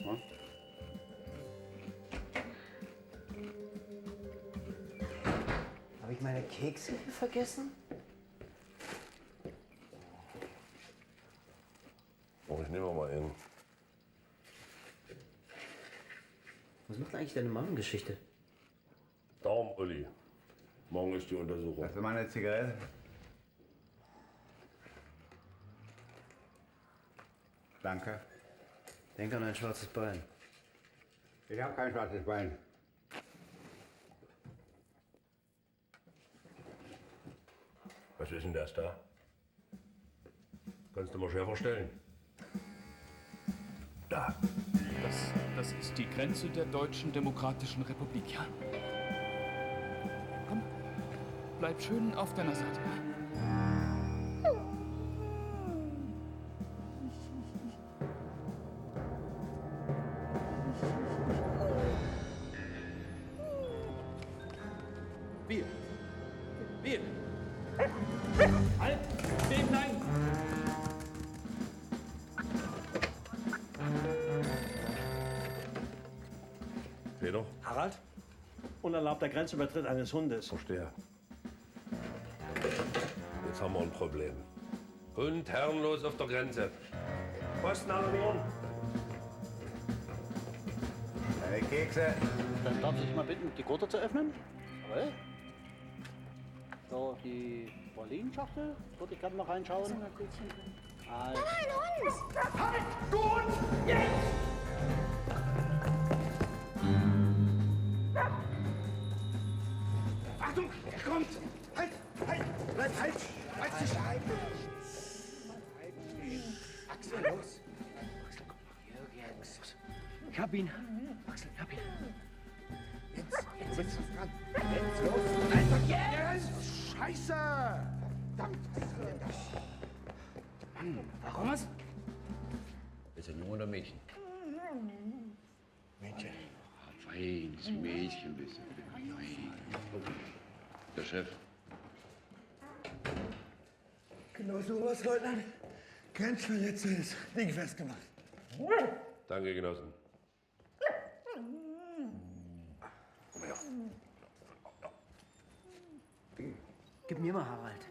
Hm? Habe ich meine Kekse hier vergessen? Oh, ich nehme mal einen. Was macht eigentlich deine Magengeschichte? Daumen, Uli. Morgen ist die Untersuchung. Hast du mal eine Zigarette? Danke. Denk an ein schwarzes Bein. Ich habe kein schwarzes Bein. Was ist denn das da? Kannst du mal schärfer stellen? Da. Das ist die Grenze der Deutschen Demokratischen Republik, ja? Komm, bleib schön auf deiner Seite. Wir. Halt! Stehen bleiben! Peter? Harald? Unerlaubter Grenzübertritt eines Hundes. Verstehe. Jetzt haben wir ein Problem. Hund herrenlos auf der Grenze. Posten alarmieren. Deine Kekse. Dann darf ich mal bitten, die Gurte zu öffnen. Jawohl. So, die Pralinenschachtel. Würde ich gerne noch reinschauen. Also. Achtung, er kommt! Halt! Halt! Bleib halt! Halt dich ein! Axel, los! Axel, komm mal. Jürgens. Ich hab ihn. Axel, ich hab ihn. Jetzt ist es dran. Jetzt los! Einfach jetzt! Scheiße! Verdammt, was ist denn das? Mann, warum was? Ist er Junge oder Mädchen? Mädchen. Feines Mädchen bist du. Fein. Oh, der Chef. Genau sowas, Leutnant. Grenzverletzer ist dingfest gemacht. Danke, Genossen. Komm her. Gib mir mal, Harald.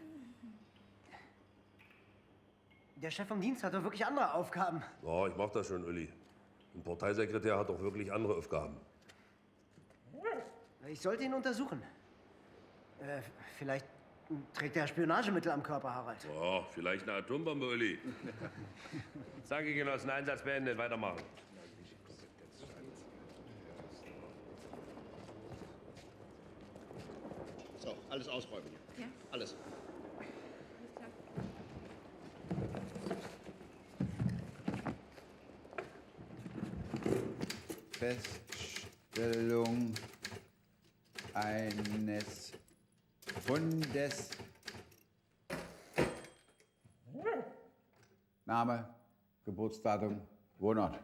Der Chef vom Dienst hat doch wirklich andere Aufgaben. Ja, ich mach das schon, Uli. Ein Parteisekretär hat doch wirklich andere Aufgaben. Ich sollte ihn untersuchen. Vielleicht trägt er Spionagemittel am Körper, Harald. Ja, vielleicht eine Atombombe, Uli. Danke, Genossen. Einsatz beendet. Weitermachen. So, alles ausräumen hier. Ja. Alles. Feststellung eines Fundes. Name, Geburtsdatum, Wohnort.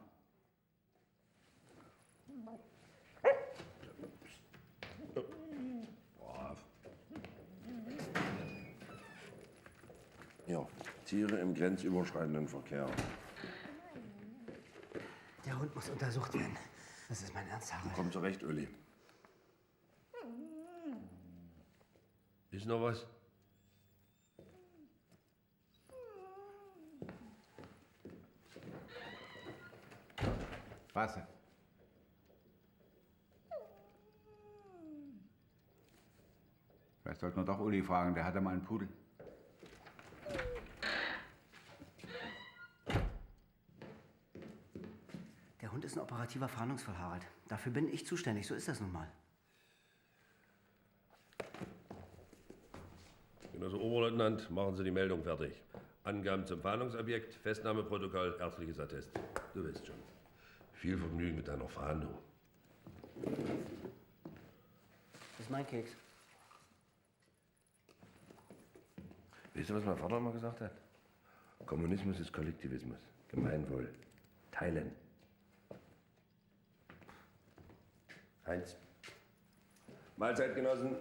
Brav. Ja, Tiere im grenzüberschreitenden Verkehr. Der Hund muss untersucht werden. Das ist mein Ernst, Harald. Komm zurecht, Uli. Ist noch was? Wasser. Vielleicht sollten wir doch Uli fragen, der hatte mal einen Pudel. Der Hund ist ein operativer Fahndungsfall, Harald. Dafür bin ich zuständig, so ist das nun mal. Genosse Oberleutnant, machen Sie die Meldung fertig. Angaben zum Fahndungsobjekt, Festnahmeprotokoll, ärztliches Attest. Du weißt schon. Viel Vergnügen mit deiner Fahndung. Das ist mein Keks. Weißt du, was mein Vater mal gesagt hat? Kommunismus ist Kollektivismus. Gemeinwohl. Teilen. Heinz. Mahlzeit, Genossen.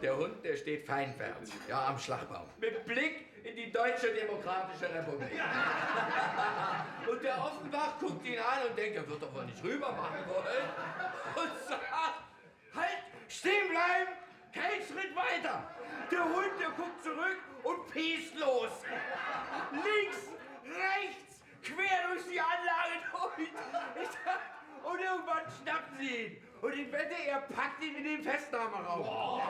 Der Hund, der steht feinwärts, ja, am Schlagbaum. Mit Blick in die Deutsche Demokratische Republik. Und der Offenbach guckt ihn an und denkt, er wird doch wohl nicht rüber machen wollen. Und sagt, halt, stehen bleiben, kein Schritt weiter. Der Hund, der guckt zurück und piest los. Links, rechts, quer durch die Anlage durch. Und irgendwann schnappt sie ihn. Und ich wette, er packt ihn in den Festnahmeraum.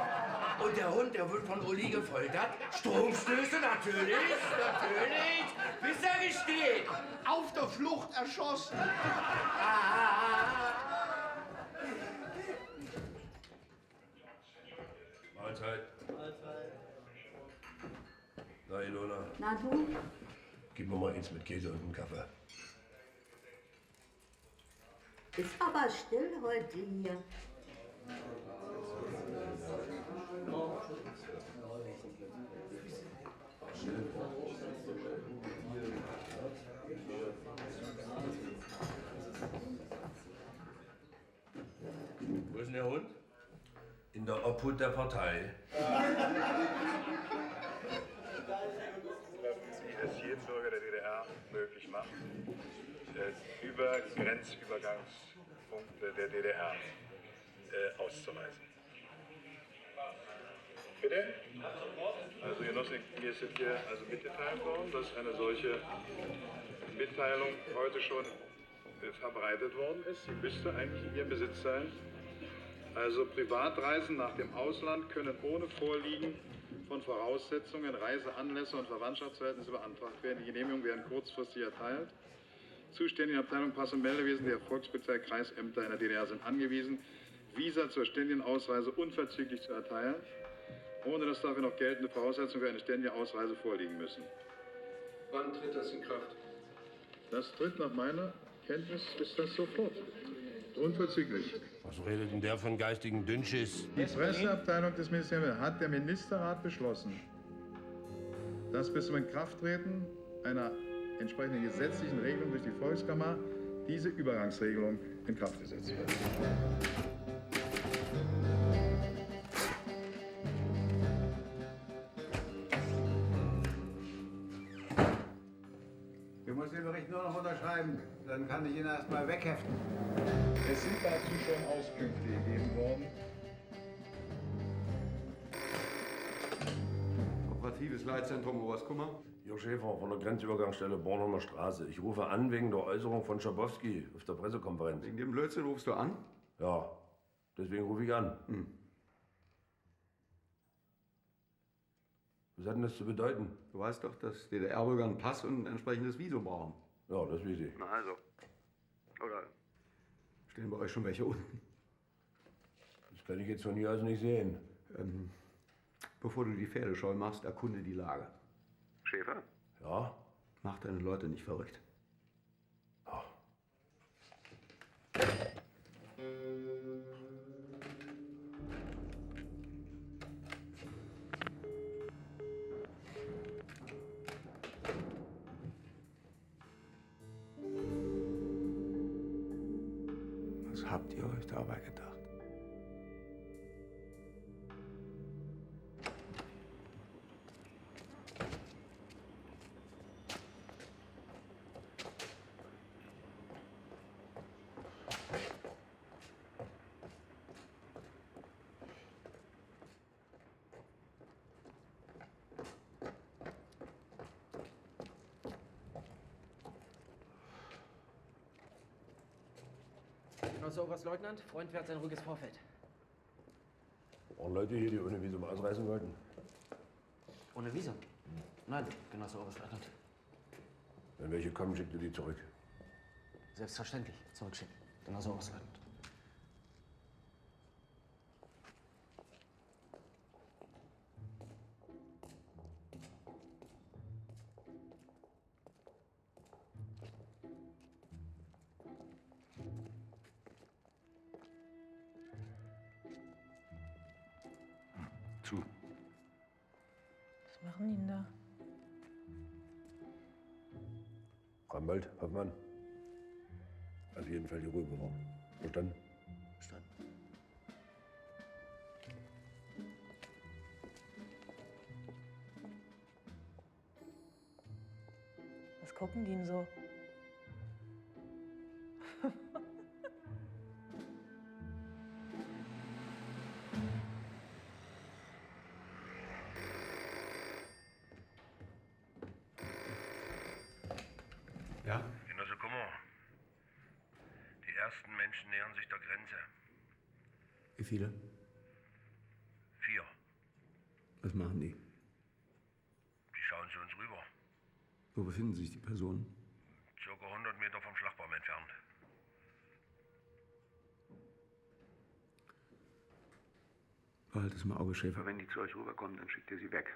Und der Hund, der wird von Uli gefoltert. Stromstöße natürlich, bis er gesteht. Auf der Flucht erschossen. Mahlzeit. Na, Ilona, Na du? gib mir mal eins mit Käse und einen Kaffee. Ist aber still heute hier. Wo ist denn der Hund? In der Obhut der Partei. Die es jedem Bürger der DDR möglich macht, über Grenzübergangspunkte der DDR auszureisen. Bitte? Also Genossen, mir ist hier also mitgeteilt worden, dass eine solche Mitteilung heute schon verbreitet worden ist. Sie müsste eigentlich in Ihrem Besitz sein. Also Privatreisen nach dem Ausland können ohne Vorliegen von Voraussetzungen, Reiseanlässe und Verwandtschaftsverhältnisse beantragt werden. Die Genehmigungen werden kurzfristig erteilt. Zuständige Abteilung Pass- und Meldewesen der Volkspolizei Kreisämter in der DDR sind angewiesen, Visa zur ständigen Ausreise unverzüglich zu erteilen, ohne dass dafür noch geltende Voraussetzungen für eine ständige Ausreise vorliegen müssen. Wann tritt das in Kraft? Das tritt nach meiner Kenntnis ist das sofort. Unverzüglich. Was redet denn der von geistigen Dünnschiss? Die Presseabteilung des Ministeriums hat der Ministerrat beschlossen, dass bis zum Inkrafttreten einer entsprechenden gesetzlichen Regelung durch die Volkskammer diese Übergangsregelung in Kraft gesetzt wird. Du musst den Bericht nur noch unterschreiben, dann kann ich ihn erst mal wegheften. Es sind dazu schon Auskünfte gegeben worden. Operatives Leitzentrum Oberstkummer. Jörg Schäfer von der Grenzübergangsstelle Bornholmer Straße. Ich rufe an wegen der Äußerung von Schabowski auf der Pressekonferenz. Wegen dem Blödsinn rufst du an? Ja, deswegen rufe ich an. Was hat denn das zu bedeuten? Du weißt doch, dass DDR-Bürger einen Pass und ein entsprechendes Visum brauchen. Ja, das weiß ich. Na also. Oder stehen bei euch schon welche unten? Das kann ich jetzt von hier aus nicht sehen. Bevor du die Pferde scheu machst, erkunde die Lage. Schäfer? Ja? Mach deine Leute nicht verrückt. Ja. Was habt ihr euch dabei gedacht? Genosse Oberstleutnant, Freund fährt sein ruhiges Vorfeld. Waren Leute hier, die ohne Visum ausreisen wollten? Ohne Visum? Nein, Genosse Oberstleutnant. Wenn welche kommen, schickt ihr die zurück. Selbstverständlich. Zurückschicken. Genosse Oberstleutnant. Zu. Was machen die denn da? Rambold, Hoffmann. Auf jeden Fall die Ruhe bewahren. Verstanden? Verstanden. Was gucken die denn so? Ja? Genosse Kummer, die ersten Menschen nähern sich der Grenze. Wie viele? 4. Was machen die? Die schauen zu uns rüber. Wo befinden sich die Personen? Circa 100 Meter vom Schlagbaum entfernt. Behalt es im Auge, Schäfer. Wenn die zu euch rüberkommen, dann schickt ihr sie weg.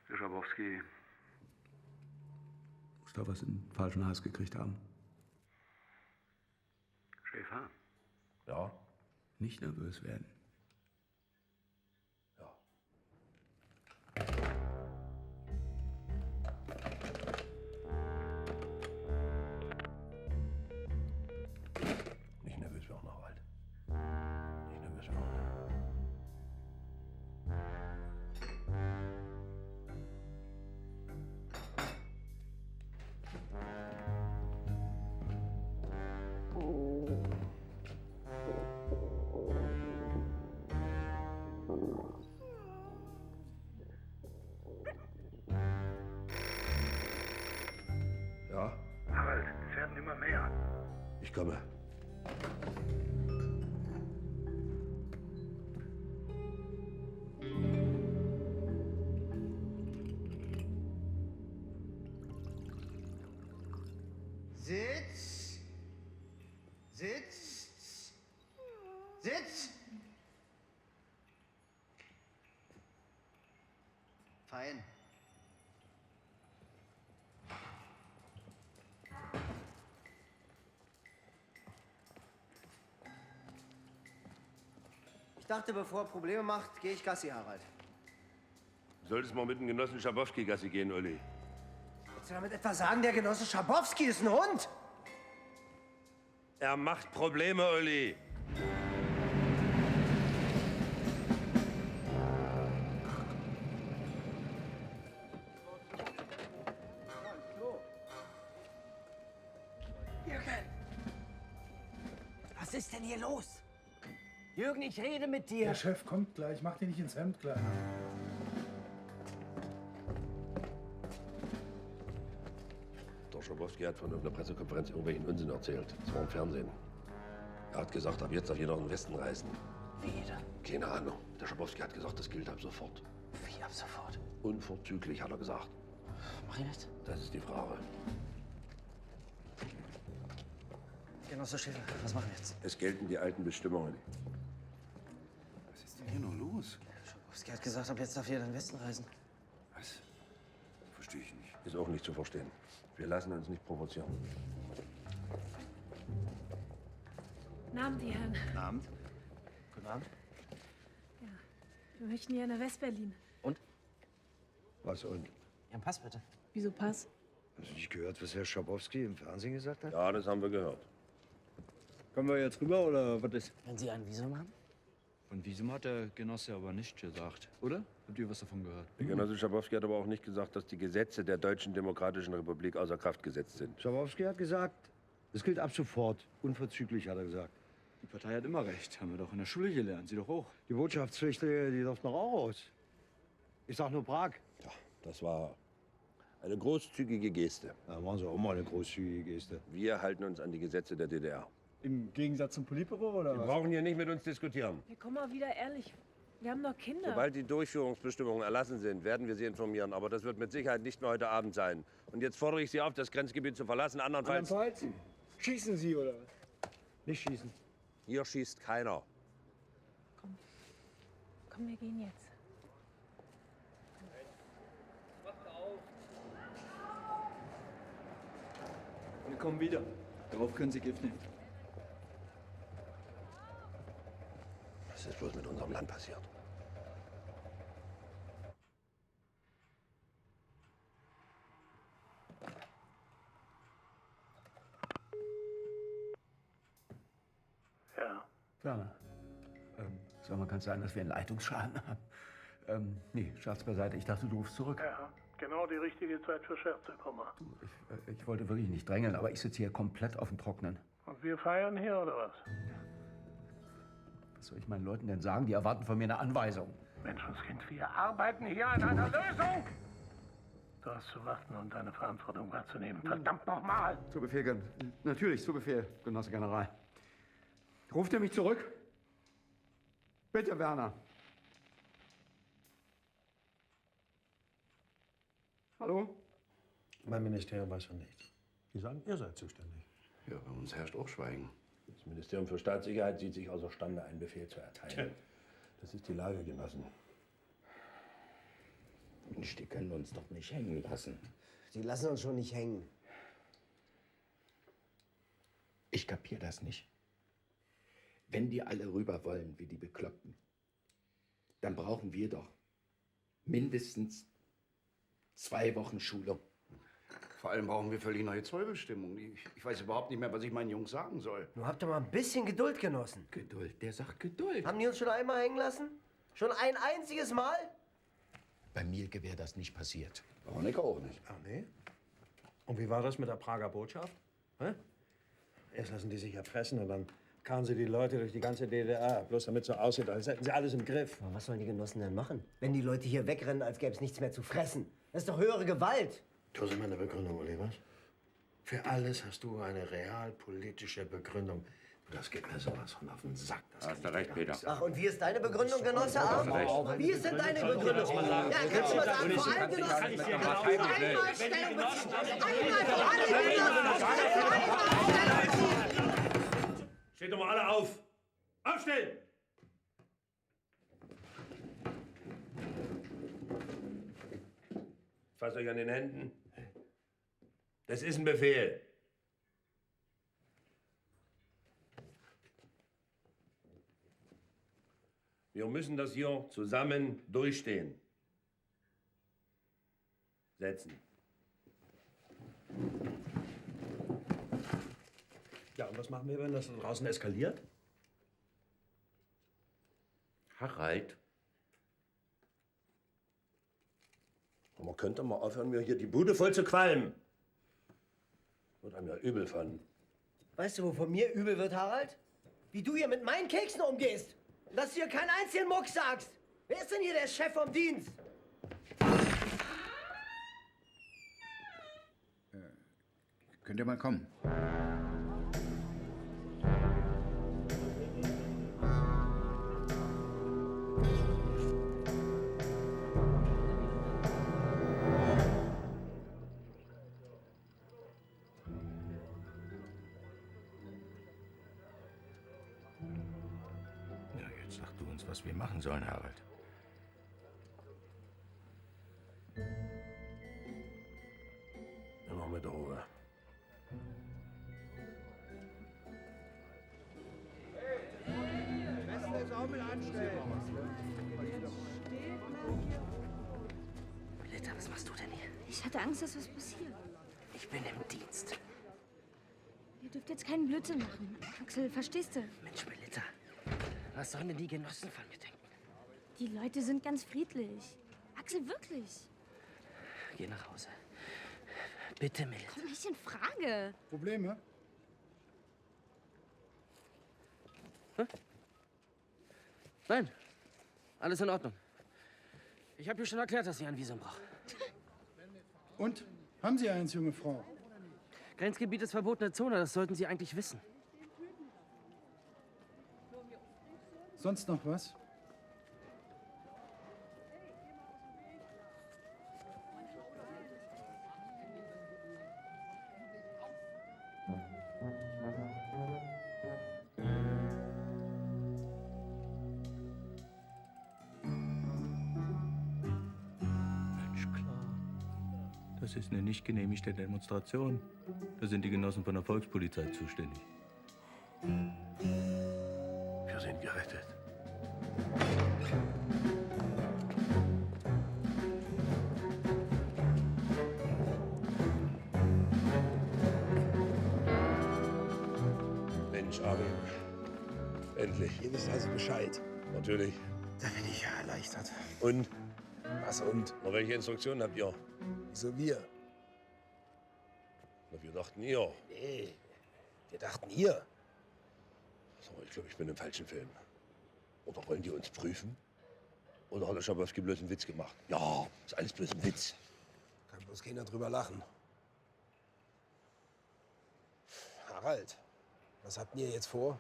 Der Schabowski. Muss da was in den falschen Hals gekriegt haben. Schäfer? Ja? Nicht nervös werden. Ja. Nicht nervös werden, Harald. Nicht nervös werden. Ja? Harald, es werden immer mehr. Ich komme. Sitz! Sitz! Sitz! Fein. Ich dachte, bevor er Probleme macht, gehe ich Gassi, Harald. Du solltest mal mit dem Genossen Schabowski Gassi gehen, Olli. Willst du damit etwa sagen, der Genosse Schabowski ist ein Hund? Er macht Probleme, Olli. Jürgen! Was ist denn hier los? Jürgen, ich rede mit dir. Der Chef kommt gleich. Mach dir nicht ins Hemd, Kleiner. Der Schabowski hat von einer Pressekonferenz irgendwelchen Unsinn erzählt. Das war im Fernsehen. Er hat gesagt, ab jetzt darf jeder in den Westen reisen. Wie jeder? Keine Ahnung. Der Schabowski hat gesagt, das gilt ab sofort. Wie ab sofort? Unverzüglich, hat er gesagt. Mach ich das? Das ist die Frage. Genosse Schäfer, was machen wir jetzt? Es gelten die alten Bestimmungen. Was ist denn hier noch los? Schabowski hat gesagt, ab jetzt darf jeder in den Westen reisen. Was? Verstehe ich nicht. Ist auch nicht zu verstehen. Wir lassen uns nicht provozieren. Guten Abend, die Herren. Guten Abend. Guten Abend. Ja, wir möchten hier nach West-Berlin. Und? Was und? Ihren Pass bitte. Wieso Pass? Hast du nicht gehört, was Herr Schabowski im Fernsehen gesagt hat? Ja, das haben wir gehört. Können wir jetzt rüber oder was ist? Wenn Sie ein Visum haben? Von Visum hat der Genosse aber nicht gesagt, oder? Habt ihr was davon gehört? Der Genosse Schabowski hat aber auch nicht gesagt, dass die Gesetze der Deutschen Demokratischen Republik außer Kraft gesetzt sind. Schabowski hat gesagt, es gilt ab sofort. Unverzüglich, hat er gesagt. Die Partei hat immer recht. Haben wir doch in der Schule gelernt. Sie doch auch. Die Botschaftspflichtige, die darf noch auch raus. Ich sag nur Prag. Ja, das war eine großzügige Geste. Da machen sie auch mal eine großzügige Geste. Wir halten uns an die Gesetze der DDR. Im Gegensatz zum Politbüro oder Sie was? brauchen hier nicht mit uns diskutieren. Wir kommen mal wieder ehrlich. Wir haben doch Kinder. Sobald die Durchführungsbestimmungen erlassen sind, werden wir Sie informieren. Aber das wird mit Sicherheit nicht mehr heute Abend sein. Und jetzt fordere ich Sie auf, das Grenzgebiet zu verlassen. Andernfalls... Schießen Sie oder was? Nicht schießen. Hier schießt keiner. Komm, wir gehen jetzt. Wir kommen wieder. Darauf können Sie Gift nehmen. Was ist bloß mit unserem Land passiert? Ja. Ferner. Sag mal, kann es sein, dass wir einen Leitungsschaden haben? Nee, Scherz beiseite. Ich dachte, du rufst zurück. Ja, genau die richtige Zeit für Scherze, Kummer. Ich wollte wirklich nicht drängeln, aber ich sitze hier komplett auf dem Trocknen. Und wir feiern hier, oder was? Was soll ich meinen Leuten denn sagen? Die erwarten von mir eine Anweisung. Menschenskind, wir arbeiten hier an einer Lösung! Du hast zu warten und deine Verantwortung wahrzunehmen. Verdammt nochmal! Zu Befehl, natürlich, zu Befehl, Genosse General. Ruft ihr mich zurück? Bitte, Werner. Hallo? Mein Ministerium weiß von nichts. Die sagen, ihr seid zuständig. Ja, bei uns herrscht auch Schweigen. Das Ministerium für Staatssicherheit sieht sich außerstande, einen Befehl zu erteilen. Das ist die Lage, Genossen. Mensch, die können uns doch nicht hängen lassen. Sie lassen uns schon nicht hängen. Ich kapier das nicht. Wenn die alle rüber wollen, wie die Bekloppten, dann brauchen wir doch mindestens 2 Wochen Schulung. Vor allem brauchen wir völlig neue Zollbestimmungen. Ich weiß überhaupt nicht mehr, was ich meinen Jungs sagen soll. Nur habt ihr mal ein bisschen Geduld genossen. Geduld, der sagt Geduld. Haben die uns schon einmal hängen lassen? Schon ein einziges Mal? Bei Mielke wäre das nicht passiert. Honecker auch nicht. Ach nee? Und wie war das mit der Prager Botschaft? Hä? Erst lassen die sich erpressen und dann karren sie die Leute durch die ganze DDR, bloß damit so aussieht, als hätten sie alles im Griff. Aber was sollen die Genossen denn machen? Wenn die Leute hier wegrennen, als gäbe es nichts mehr zu fressen. Das ist doch höhere Gewalt. Du hast immer eine Begründung, Uli, was? Für alles hast du eine realpolitische Begründung. Das geht mir sowas von auf den Sack. Das Hast du recht, Peter. Ach, und wie ist deine Begründung, Genosse Arm? Wie ist denn deine Begründung? Ja, kannst du mal sagen, vor allem Genossen. Einmal Stellung beziehen. Einmal vor allem Genossen. Steht doch mal alle auf! Aufstellen! Fasst euch an den Händen. Das ist ein Befehl. Wir müssen das hier zusammen durchstehen. Setzen. Ja, und was machen wir, wenn das draußen eskaliert? Harald, Man könnte mal aufhören, mir hier die Bude voll zu qualmen. Wird einem ja übel von. Weißt du, wovon mir übel wird, Harald? Wie du hier mit meinen Keksen umgehst. Und dass du hier keinen einzigen Muck sagst. Wer ist denn hier der Chef vom Dienst? Könnt ihr mal kommen? ja, jetzt sag du uns, was wir machen sollen, Harald. Immer mit Ruhe. Britta, was machst du denn hier? Ich hatte Angst, dass was passiert. Ich bin im Dienst. Ihr dürft jetzt keinen Blödsinn machen. Axel, verstehst du? Mensch, Britta, was sollen denn die Genossen von mir denken? Die Leute sind ganz friedlich. Axel, wirklich. Geh nach Hause. Bitte, Melita. Kommt nicht in Frage. Probleme? Nein, alles in Ordnung. Ich habe dir schon erklärt, dass ich ein Visum brauche. Und? Haben Sie eins, junge Frau? Grenzgebiet ist verbotene Zone, das sollten Sie eigentlich wissen. Sonst noch was? Mensch, klar. Das ist eine nicht genehmigte Demonstration. Da sind die Genossen von der Volkspolizei zuständig. Wir sind gerettet. Mensch, Armin. Endlich. Ihr wisst also Bescheid. Natürlich. Da bin ich ja erleichtert. Und? Was und? Noch welche Instruktionen habt ihr? Wieso wir? Na, wir dachten ihr. Nee, wir dachten ihr. So, ich glaube, ich bin im falschen Film. Oder wollen die uns prüfen? Oder hat der Schabowski bloß einen Witz gemacht? Ja, ist alles bloß ein Witz. Kann bloß keiner drüber lachen. Harald, was habt ihr jetzt vor?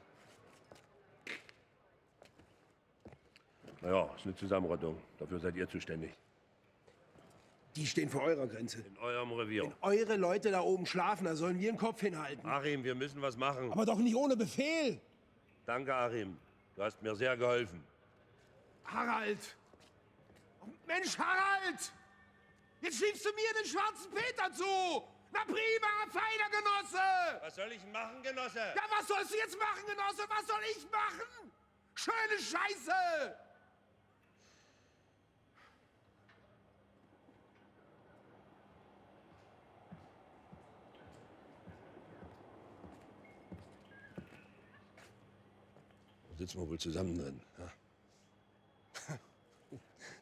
Naja, ist eine Zusammenrottung. Dafür seid ihr zuständig. Die stehen vor eurer Grenze. In eurem Revier. Wenn eure Leute da oben schlafen, da sollen wir den Kopf hinhalten. Achim, wir müssen was machen. Aber doch nicht ohne Befehl. Danke, Achim. Du hast mir sehr geholfen. Harald! Oh, Mensch, Harald! Jetzt schiebst du mir den schwarzen Peter zu! Na prima, feiner Genosse! Was soll ich denn machen, Genosse? Ja, was sollst du jetzt machen, Genosse? Was soll ich machen? Schöne Scheiße! Da sitzen wir wohl zusammen drin. Ja?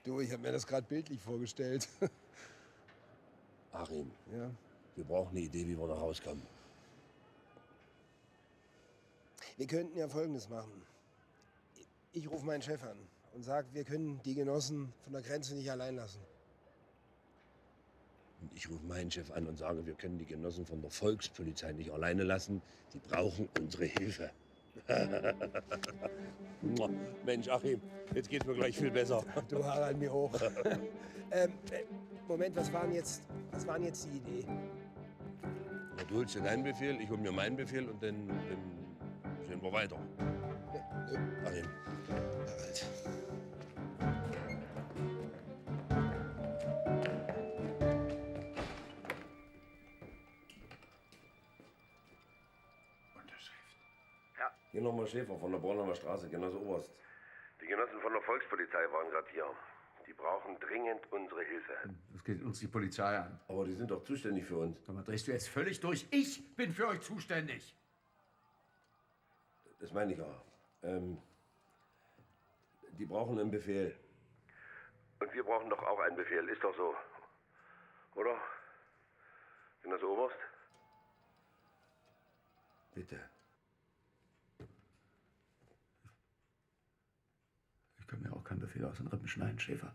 Du, ich habe mir das gerade bildlich vorgestellt. Achim, Ja? wir brauchen eine Idee, wie wir da rauskommen. Wir könnten ja Folgendes machen. Ich rufe meinen Chef an und sage, wir können die Genossen von der Grenze nicht allein lassen. Und ich rufe meinen Chef an und sage, wir können die Genossen von der Volkspolizei nicht alleine lassen. Die brauchen unsere Hilfe. Mensch, Achim, jetzt geht's mir gleich viel besser. Du, Harald, mir hoch. Moment, was waren jetzt die Idee? Na, du holst dir deinen Befehl, ich hol mir meinen Befehl und dann sehen wir weiter. Achim. Harald. Hier nochmal Schäfer von der Bornheimer Straße, Genosse Oberst. Die Genossen von der Volkspolizei waren gerade hier. Die brauchen dringend unsere Hilfe. Das geht uns die Polizei an. Aber die sind doch zuständig für uns. Sag mal, drehst du jetzt völlig durch? Ich bin für euch zuständig. Das meine ich auch. Die brauchen einen Befehl. Und wir brauchen doch auch einen Befehl, ist doch so. Oder? Genosse Oberst? Bitte. Ich kann mir auch keinen Befehl aus den Rippen schneiden, Schäfer.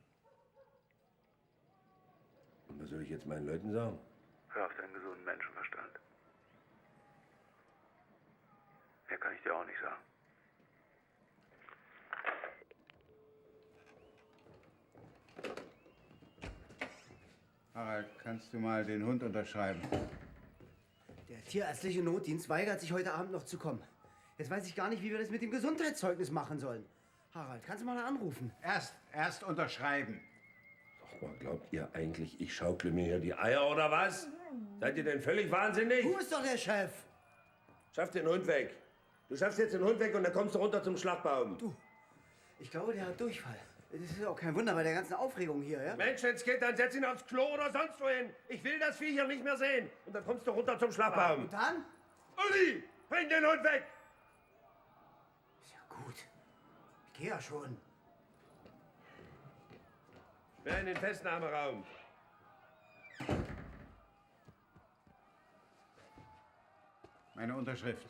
Und was soll ich jetzt meinen Leuten sagen? Hör auf deinen gesunden Menschenverstand. Mehr kann ich dir auch nicht sagen. Harald, kannst du mal den Hund unterschreiben? Der tierärztliche Notdienst weigert sich heute Abend noch zu kommen. Jetzt weiß ich gar nicht, wie wir das mit dem Gesundheitszeugnis machen sollen. Harald, kannst du mal anrufen? Erst unterschreiben. Sag mal, glaubt ihr eigentlich, ich schaukle mir hier die Eier oder was? Seid ihr denn völlig wahnsinnig? Du bist doch der Chef. Schaff den Hund weg. Du schaffst jetzt den Hund weg und dann kommst du runter zum Schlagbaum. Du, ich glaube, der hat Durchfall. Das ist ja auch kein Wunder bei der ganzen Aufregung hier, ja? Mensch, wenn's geht, dann setz ihn aufs Klo oder sonst wohin. Ich will das Vieh hier nicht mehr sehen. Und dann kommst du runter zum Schlagbaum. Und dann? Uli, bring den Hund weg! Ist ja gut. Ich geh ja schon. Wer in den Festnahmeraum? Meine Unterschrift.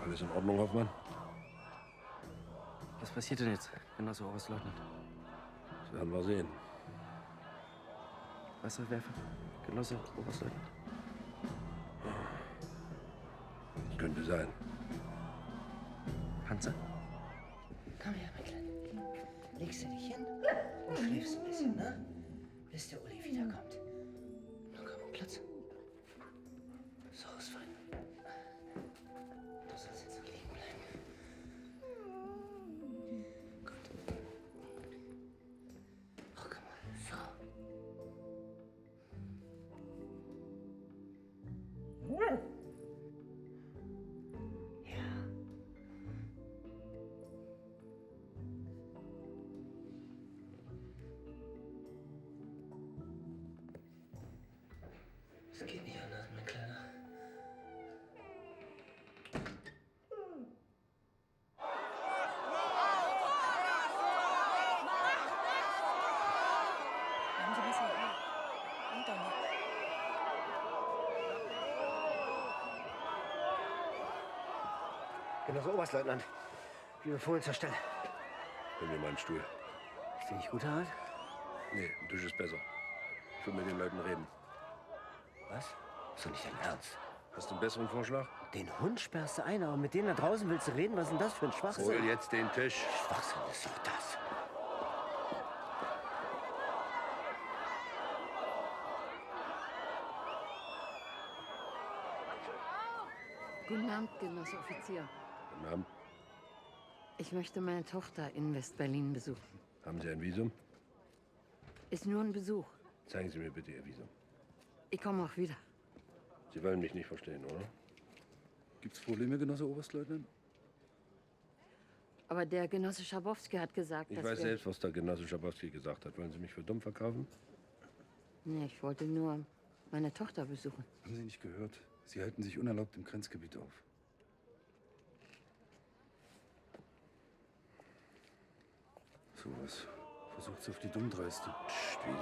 Alles in Ordnung, Hoffmann? Was passiert denn jetzt, Genosse Oberstleutnant? Das werden wir sehen. Wasserwerfer, Genosse Oberstleutnant. Das könnte sein. Panzer? Komm her, mein Kleiner. Legst du dich hin und schläfst ein bisschen, ne? Bis der Uli wiederkommt. Nun komm, Platz. So ist fein. Du sollst jetzt noch liegen bleiben. Gut. Oh, komm mal. So. Genosse Oberstleutnant, wie befohlen zur Stelle. Bring mir mal einen Stuhl. Ist dir nicht gut, Harald? Nee, ein Tisch ist besser. Ich will mit den Leuten reden. Was? Ist doch nicht dein Ernst. Hast du einen besseren Vorschlag? Den Hund sperrst du ein, aber mit denen da draußen willst du reden? Was ist denn das für ein Schwachsinn? Hol jetzt den Tisch. Schwachsinn ist doch das. Guten Abend, Genosse Offizier. Guten Abend. Ich möchte meine Tochter in West-Berlin besuchen. Haben Sie ein Visum? Ist nur ein Besuch. Zeigen Sie mir bitte Ihr Visum. Ich komme auch wieder. Sie wollen mich nicht verstehen, oder? Gibt's Probleme, Genosse Oberstleutnant? Aber der Genosse Schabowski hat gesagt, Ich dass weiß wir... selbst, was der Genosse Schabowski gesagt hat. Wollen Sie mich für dumm verkaufen? Nee, ich wollte nur meine Tochter besuchen. Haben Sie nicht gehört? Sie halten sich unerlaubt im Grenzgebiet auf. So was. Versucht's auf die Dummdreiste. Psst, Wiese.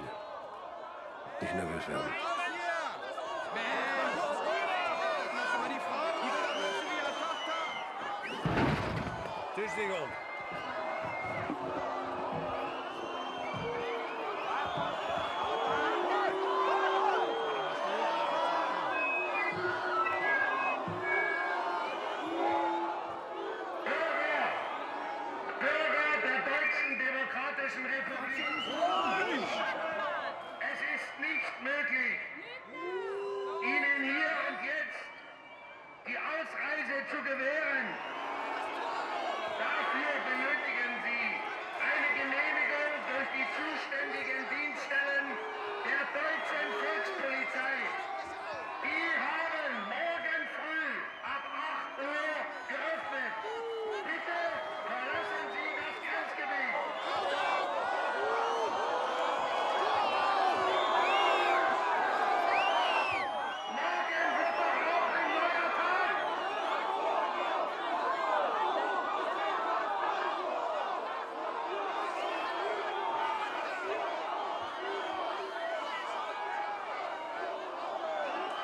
Nicht nervös werden. Tischsicherung. Bürger der Deutschen Demokratischen Republik. Es ist nicht möglich, Ihnen hier und jetzt die Ausreise zu gewähren. Dafür benötigen Sie eine Genehmigung durch die zuständigen Dienststellen der Deutschen Volkspolizei. Die haben morgen früh ab 8 Uhr geöffnet. Bitte verlassen Sie das Grenzgebiet. Morgen wird doch auch ein neuer Tag.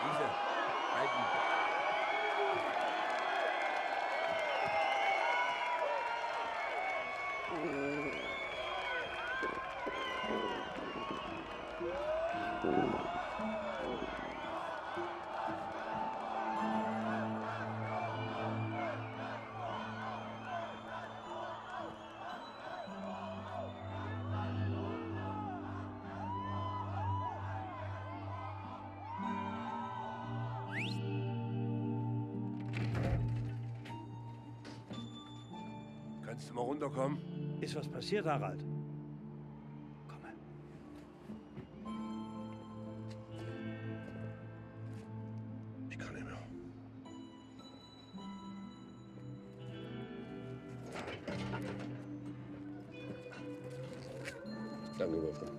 Wiese, halten. Kannst du mal runterkommen? Ist was passiert, Harald? Ich kann nicht mehr. Danke, Wolfgang.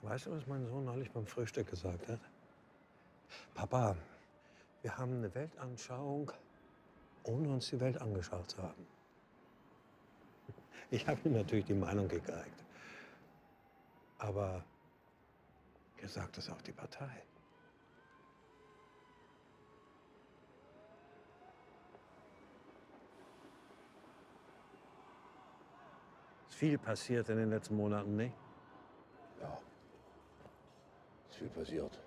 Weißt du, was mein Sohn neulich beim Frühstück gesagt hat? Papa, wir haben eine Weltanschauung, ohne uns die Welt angeschaut zu haben. Ich habe ihm natürlich die Meinung gegeigt. Aber gesagt ist auch die Partei. Ist viel passiert in den letzten Monaten, nicht? Ja. Ist viel passiert.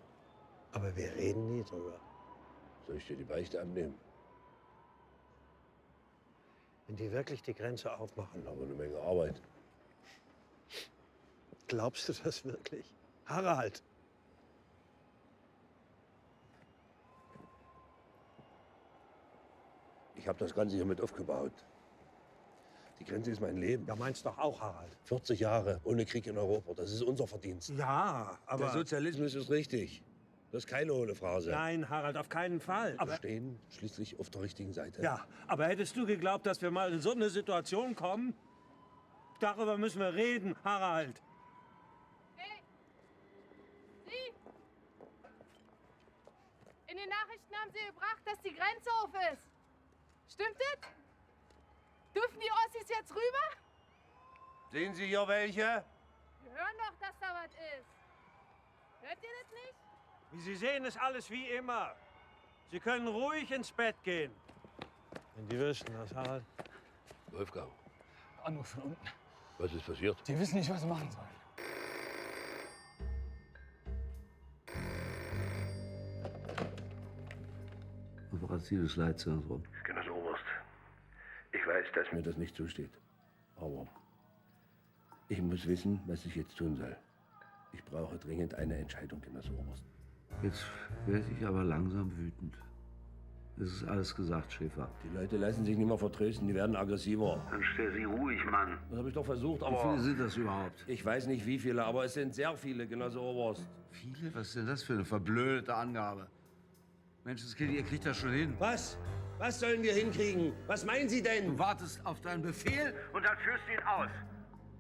Aber wir reden nie drüber. Soll ich dir die Beichte abnehmen? Wenn die wirklich die Grenze aufmachen. Aber eine Menge Arbeit. Glaubst du das wirklich? Harald! Ich habe das Ganze hier mit aufgebaut. Die Grenze ist mein Leben. Ja, meinst doch auch, Harald. 40 Jahre ohne Krieg in Europa, das ist unser Verdienst. Ja, aber... Der Sozialismus ist richtig. Das ist keine hohle Phrase. Nein, Harald, auf keinen Fall. Wir stehen schließlich auf der richtigen Seite. Ja, aber hättest du geglaubt, dass wir mal in so eine Situation kommen? Darüber müssen wir reden, Harald. Hey! Sie! In den Nachrichten haben Sie gebracht, dass die Grenze auf ist. Stimmt das? Dürfen die Ossis jetzt rüber? Sehen Sie hier welche? Wir hören doch, dass da was ist. Hört ihr das nicht? Wie Sie sehen, ist alles wie immer. Sie können ruhig ins Bett gehen. Wenn die wüssten, was, Harald? Wolfgang, Anruf von unten. was ist passiert? Die wissen nicht, was sie machen sollen. Operatives Leitzentrum. Genosse Oberst, ich weiß, dass mir das nicht zusteht. Aber ich muss wissen, was ich jetzt tun soll. Ich brauche dringend eine Entscheidung, Genosse Oberst. Jetzt werde ich aber langsam wütend. Es ist alles gesagt, Schäfer. Die Leute lassen sich nicht mehr vertrösten, die werden aggressiver. Dann stell sie ruhig, Mann. Das habe ich doch versucht, aber... Wie viele sind das überhaupt? Ich weiß nicht, wie viele, aber es sind sehr viele, Genosse Oberst. Viele? Was ist denn das für eine verblödete Angabe? Menschenskind, ihr kriegt das schon hin. Was? Was sollen wir hinkriegen? Was meinen Sie denn? Du wartest auf deinen Befehl und dann führst du ihn aus.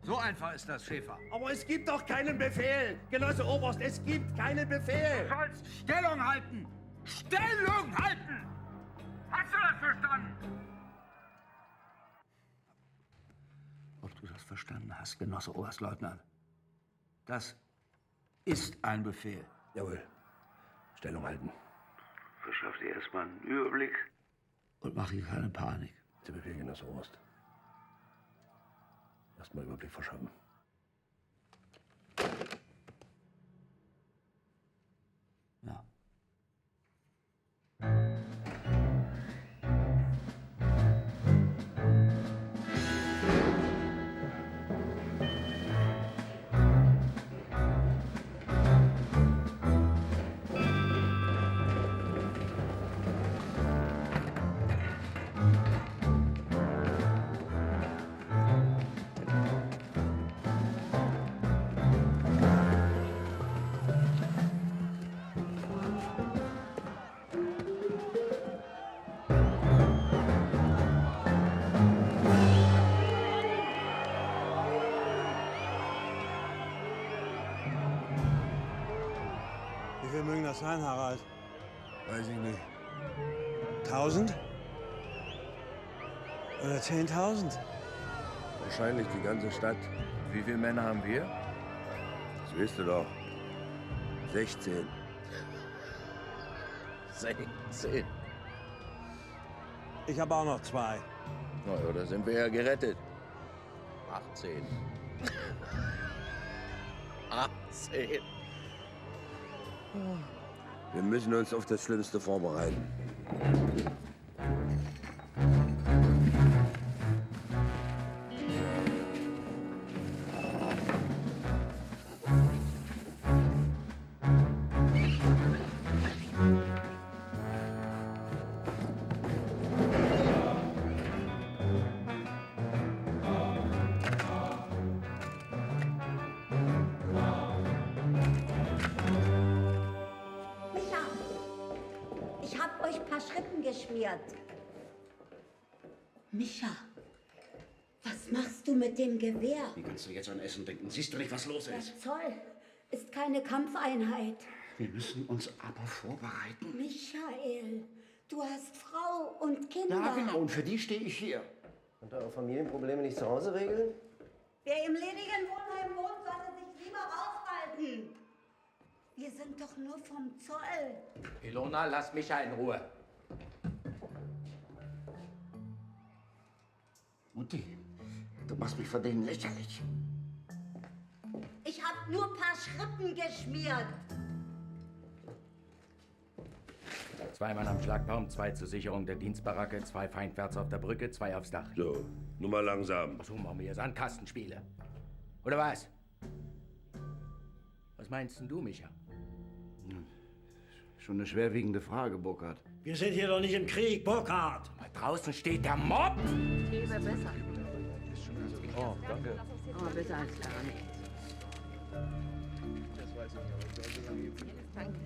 So einfach ist das, Schäfer. Aber es gibt doch keinen Befehl! Genosse Oberst, es gibt keinen Befehl! Du sollst Stellung halten! Stellung halten! Hast du das verstanden? Ob du das verstanden hast, Genosse Oberstleutnant? Das ist ein Befehl. Jawohl. Stellung halten. Verschaff dir erstmal einen Überblick. Und mach hier keine Panik. Der Befehl, Genosse Oberst. Erstmal Überblick verschaffen. Ja. Wie viel mögen das sein, Harald? Weiß ich nicht. 1000? Oder 10.000? Wahrscheinlich die ganze Stadt. Wie viele Männer haben wir? Das weißt du doch. 16. 16. Ich habe auch noch 2. Na ja, da sind wir ja gerettet. 18. 18. Wir müssen uns auf das Schlimmste vorbereiten. Micha, ich hab euch ein paar Schrippen geschmiert. Micha, was machst du mit dem Gewehr? Wie kannst du jetzt an Essen denken? Siehst du nicht, was los Der ist? Zoll ist keine Kampfeinheit. Wir müssen uns aber vorbereiten. Michael, du hast Frau und Kinder. Ja, genau, und für die stehe ich hier. Und eure Familienprobleme nicht zu Hause regeln? Wer im ledigen Wohnheim wohnt, sollte sich lieber raushalten. Wir sind doch nur vom Zoll. Ilona, lass Micha in Ruhe. Mutti, du machst mich vor denen lächerlich. Ich hab nur ein paar Schrippen geschmiert. 2 Mann am Schlagbaum, 2 zur Sicherung der Dienstbaracke, 2 Feindwärts auf der Brücke, 2 aufs Dach. So, nur mal langsam. So machen wir hier Sandkastenspiele. Oder was? Was meinst denn du, Micha? Schon eine schwerwiegende Frage, Burkhard. Wir sind hier doch nicht im Krieg, Burkhard. Da draußen steht der Mob. Tee wäre besser. Oh, danke. Aber besser als gar nichts. Danke.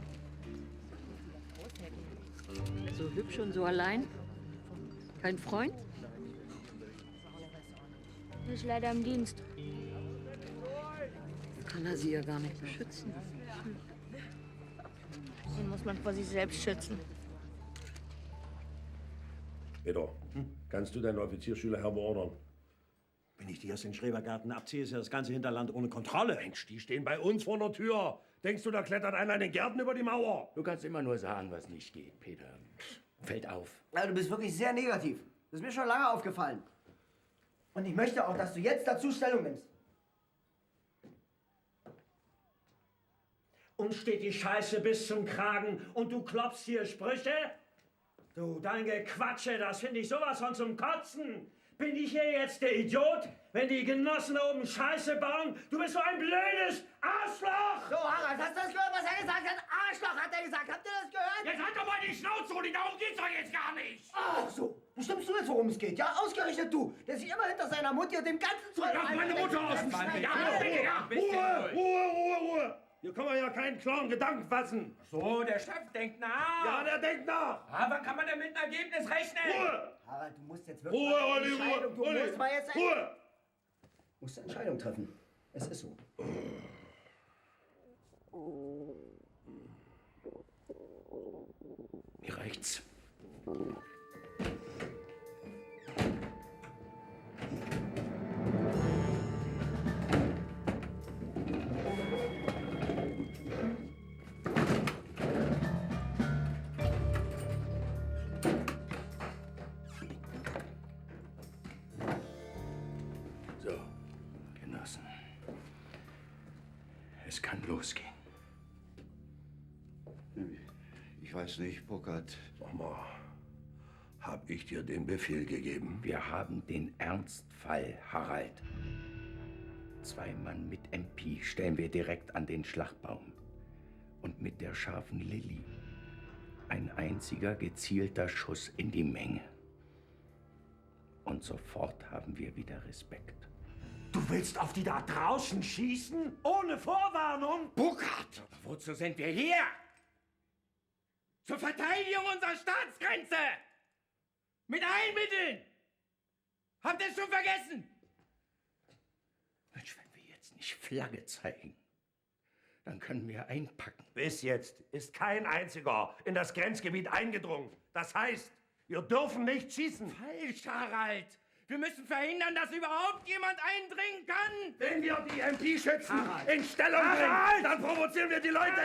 So hübsch und so allein? Kein Freund? Der ist leider im Dienst. Kann er sie ja gar nicht beschützen. Den muss man vor sich selbst schützen. Peter, kannst du deinen Offiziersschüler herbeordern? Wenn ich die aus den Schrebergärten abziehe, ist ja das ganze Hinterland ohne Kontrolle. Mensch, die stehen bei uns vor der Tür. Denkst du, da klettert einer in den Gärten über die Mauer? Du kannst immer nur sagen, was nicht geht, Peter. Fällt auf. Ja, du bist wirklich sehr negativ. Das ist mir schon lange aufgefallen. Und ich möchte auch, dass du jetzt dazu Stellung nimmst. Uns steht die Scheiße bis zum Kragen und du klopfst hier Sprüche? Du, dein Gequatsche, das finde ich sowas von zum Kotzen. Bin ich hier jetzt der Idiot, wenn die Genossen oben Scheiße bauen? Du bist so ein blödes Arschloch! So, Harald, hast du das gehört, was er gesagt hat? Arschloch, hat er gesagt. Habt ihr das gehört? Jetzt halt doch mal die Schnauze, Uli, darum geht's doch jetzt gar nicht. Ach so, bestimmst du jetzt, worum es geht? Ja, ausgerechnet du, der sich immer hinter seiner Mutti und dem ganzen Zeug... Lass meine Mutter aus dem Spiel. Ja, bitte, ja. Ruhe! Hier kann man ja keinen klaren Gedanken fassen. So, der Chef denkt nach. Ja, der denkt nach. Aber kann man denn mit einem Ergebnis rechnen? Ruhe! Harald, du musst jetzt wirklich Ruhe, mal eine Olli, Entscheidung... Ruhe! Du musst mal jetzt... Ruhe! Musst eine Entscheidung treffen. Es ist so. Mir reicht's. So, Genossen. Es kann losgehen. Ich weiß nicht, Burkhard. Sag mal, hab ich dir den Befehl gegeben? Wir haben den Ernstfall, Harald. 2 Mann mit MP stellen wir direkt an den Schlagbaum. Und mit der scharfen Lilly. Ein einziger gezielter Schuss in die Menge. Und sofort haben wir wieder Respekt. Du willst auf die da draußen schießen? Ohne Vorwarnung? Burkhard! Wozu sind wir hier? Zur Verteidigung unserer Staatsgrenze! Mit allen Mitteln! Habt ihr es schon vergessen? Mensch, wenn wir jetzt nicht Flagge zeigen, dann können wir einpacken. Bis jetzt ist kein einziger in das Grenzgebiet eingedrungen. Das heißt, wir dürfen nicht schießen. Falsch, Harald! Wir müssen verhindern, dass überhaupt jemand eindringen kann! Wenn wir die MP-Schützen in Stellung Harald! bringen, dann provozieren wir die Leute.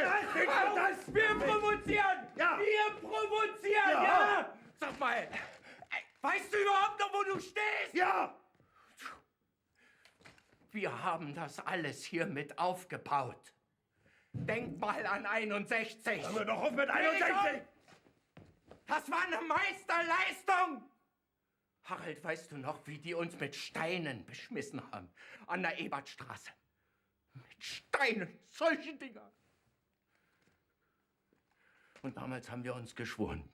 Wir provozieren! Ja. Wir provozieren! Ja. Ja! Sag mal, weißt du überhaupt noch, wo du stehst? Ja! Wir haben das alles hier mit aufgebaut. Denk mal an 61. Hör mir doch auf mit 61! Das war eine Meisterleistung! Harald, weißt du noch, wie die uns mit Steinen beschmissen haben? An der Ebertstraße. Mit Steinen, solche Dinger. Und damals haben wir uns geschworen,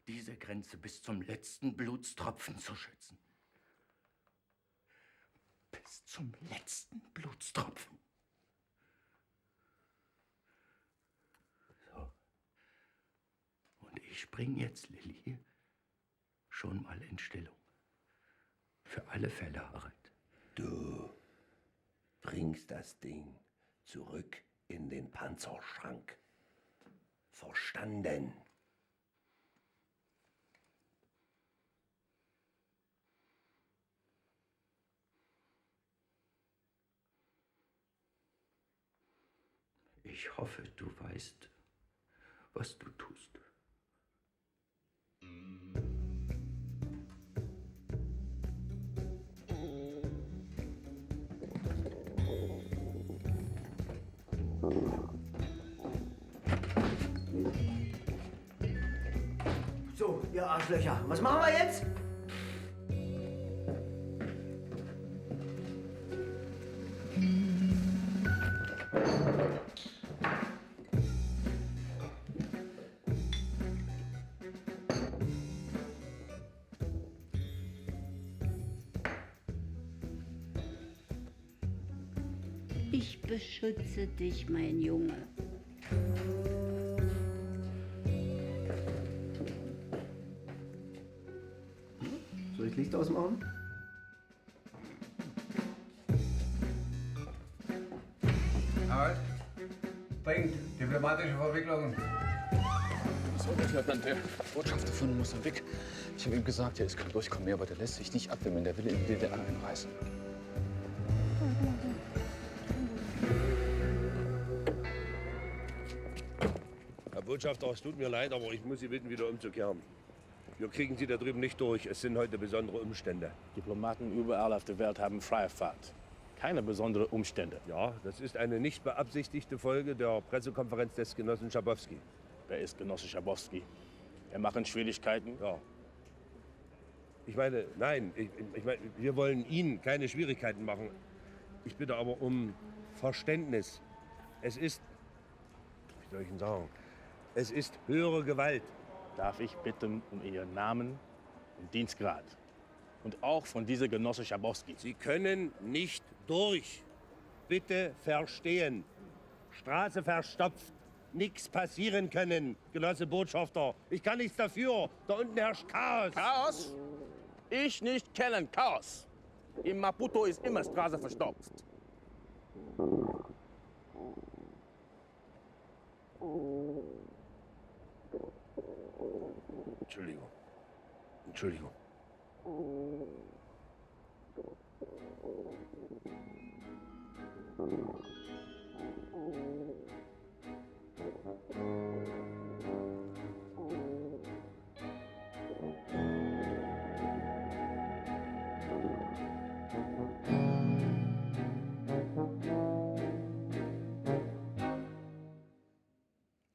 diese Grenze bis zum letzten Blutstropfen zu schützen. Bis zum letzten Blutstropfen. So. Und ich bringe jetzt Lilly schon mal in Stellung. Für alle Fälle, Harald. Du bringst das Ding zurück in den Panzerschrank. Verstanden? Ich hoffe, du weißt, was du tust. So, ihr Arschlöcher, was machen wir jetzt? Ich beschütze dich, mein Junge. Soll ich Licht ausmachen? Dringend. Diplomatische Verwicklungen. Das Oberstleutnant, der Botschafter von Mosambik. Ich habe ihm gesagt, er ist kein Durchkommen mehr, aber der lässt sich nicht abwimmeln. Der will in die DDR einreisen. Herr Botschafter, es tut mir leid, aber ich muss Sie bitten, wieder umzukehren. Wir kriegen Sie da drüben nicht durch. Es sind heute besondere Umstände. Diplomaten überall auf der Welt haben freie Fahrt. Keine besonderen Umstände. Ja, das ist eine nicht beabsichtigte Folge der Pressekonferenz des Genossen Schabowski. Wer ist Genosse Schabowski? Er macht Schwierigkeiten? Ja. Ich meine, nein, ich meine, wir wollen Ihnen keine Schwierigkeiten machen. Ich bitte aber um Verständnis. Es ist, wie soll ich Ihnen sagen, es ist höhere Gewalt. Darf ich bitten um Ihren Namen und Dienstgrad? Und auch von dieser Genosse Schabowski. Sie können nicht durch. Bitte verstehen. Straße verstopft. Nichts passieren können, Genosse Botschafter. Ich kann nichts dafür. Da unten herrscht Chaos. Chaos? Ich nicht kennen Chaos. In Maputo ist immer Straße verstopft. Entschuldigung. Entschuldigung.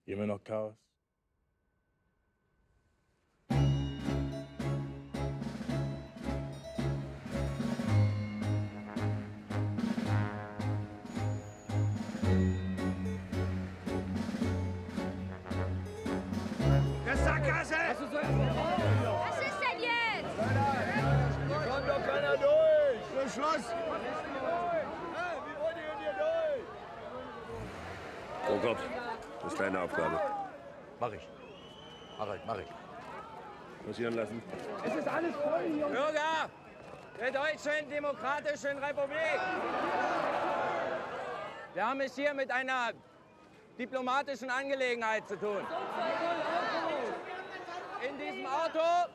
Immer noch Chaos? Sackgasse! Was ist denn jetzt? Hier kommt doch keiner durch! Für Schluss! Wie wollt ihr denn hier durch? Oh Gott, das ist deine Aufgabe. Mach ich. Mach ich. Passieren lassen. Es ist alles voll hier. Bürger der Deutschen Demokratischen Republik. Wir haben es hier mit einer diplomatischen Angelegenheit zu tun. In diesem Auto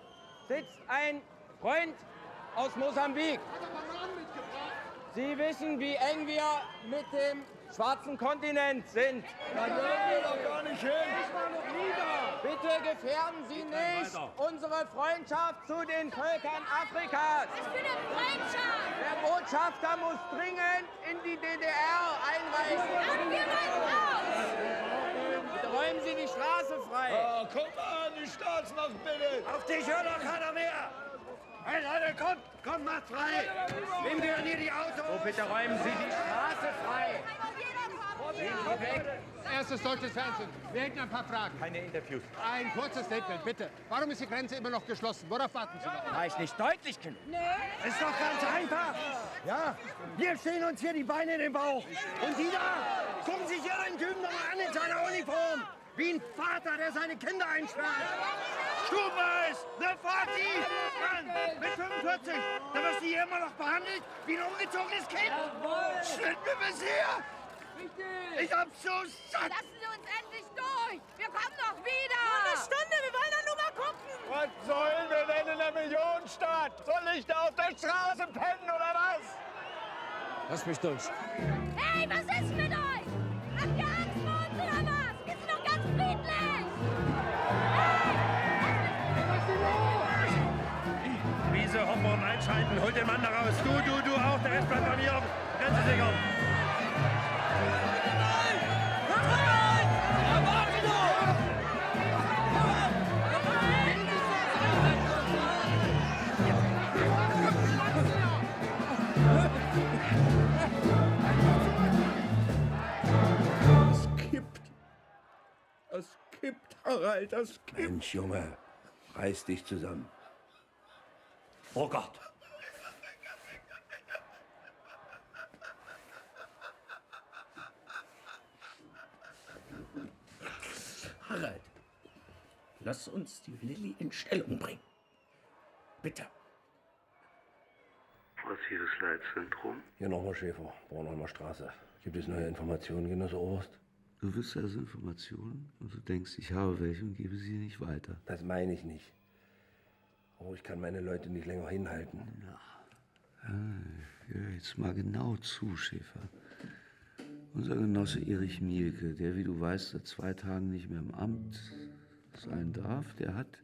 sitzt ein Freund aus Mosambik. Sie wissen, wie eng wir mit dem schwarzen Kontinent sind. Da dürfen wir doch gar nicht hin. Bitte gefährden Sie nicht unsere Freundschaft zu den Völkern Afrikas. Was für eine Freundschaft! Der Botschafter muss dringend in die DDR einreisen. Lassen wir mal raus! Bitte räumen Sie die Straße frei. Oh, guck mal an, die Staatsmacht bitte. Auf dich hört doch keiner mehr. Hey Leute, kommt, macht frei. Nehmen Sie an hier die Autos. So, bitte räumen Sie die Straße frei. Gehen Sie weg. Erstes deutsches Fernsehen. Wir hätten ein paar Fragen. Keine Interviews. Ein kurzes Statement, bitte. Warum ist die Grenze immer noch geschlossen? Worauf warten Sie noch? War ich nicht deutlich genug? Nee. Ist doch ganz einfach. Ja, wir stehen uns hier die Beine in den Bauch. Und die da gucken sich ihren Typen noch mal an in seiner Uniform. Wie ein Vater, der seine Kinder einsperrt. Stubenreis, eine Party. Mann, mit 45, da wirst du hier immer noch behandelt wie ein ungezogenes Kind. Schnitt mir bisher. Ich hab so satt. Lassen Sie uns endlich durch! Wir kommen noch wieder! Nur eine Stunde, wir wollen doch nur mal gucken! Was sollen wir denn in der Millionenstadt? Soll ich da auf der Straße pennen oder was? Lass mich durch. Hey, was ist mit euch? Habt ihr Angst vor uns oder was? Wir sind doch ganz friedlich! Wiese, Hoppen einschalten, holt den Mann da raus. Du auch, der Rest bleibt bei mir. Grenze sichern. Es kippt, Harald, das kippt. Mensch, Junge, reiß dich zusammen. Oh Gott. Harald, lass uns die Lilly in Stellung bringen. Bitte. Progressives Leitsyndrom. Hier nochmal Schäfer, Bornholmer Straße. Gibt es neue Informationen, Genosse Oberst? Du willst also Informationen und du denkst, ich habe welche und gebe sie nicht weiter. Das meine ich nicht. Oh, ich kann meine Leute nicht länger hinhalten. Hör jetzt mal genau zu, Schäfer. Unser Genosse Erich Mielke, der, wie du weißt, seit 2 Tagen nicht mehr im Amt sein darf, der hat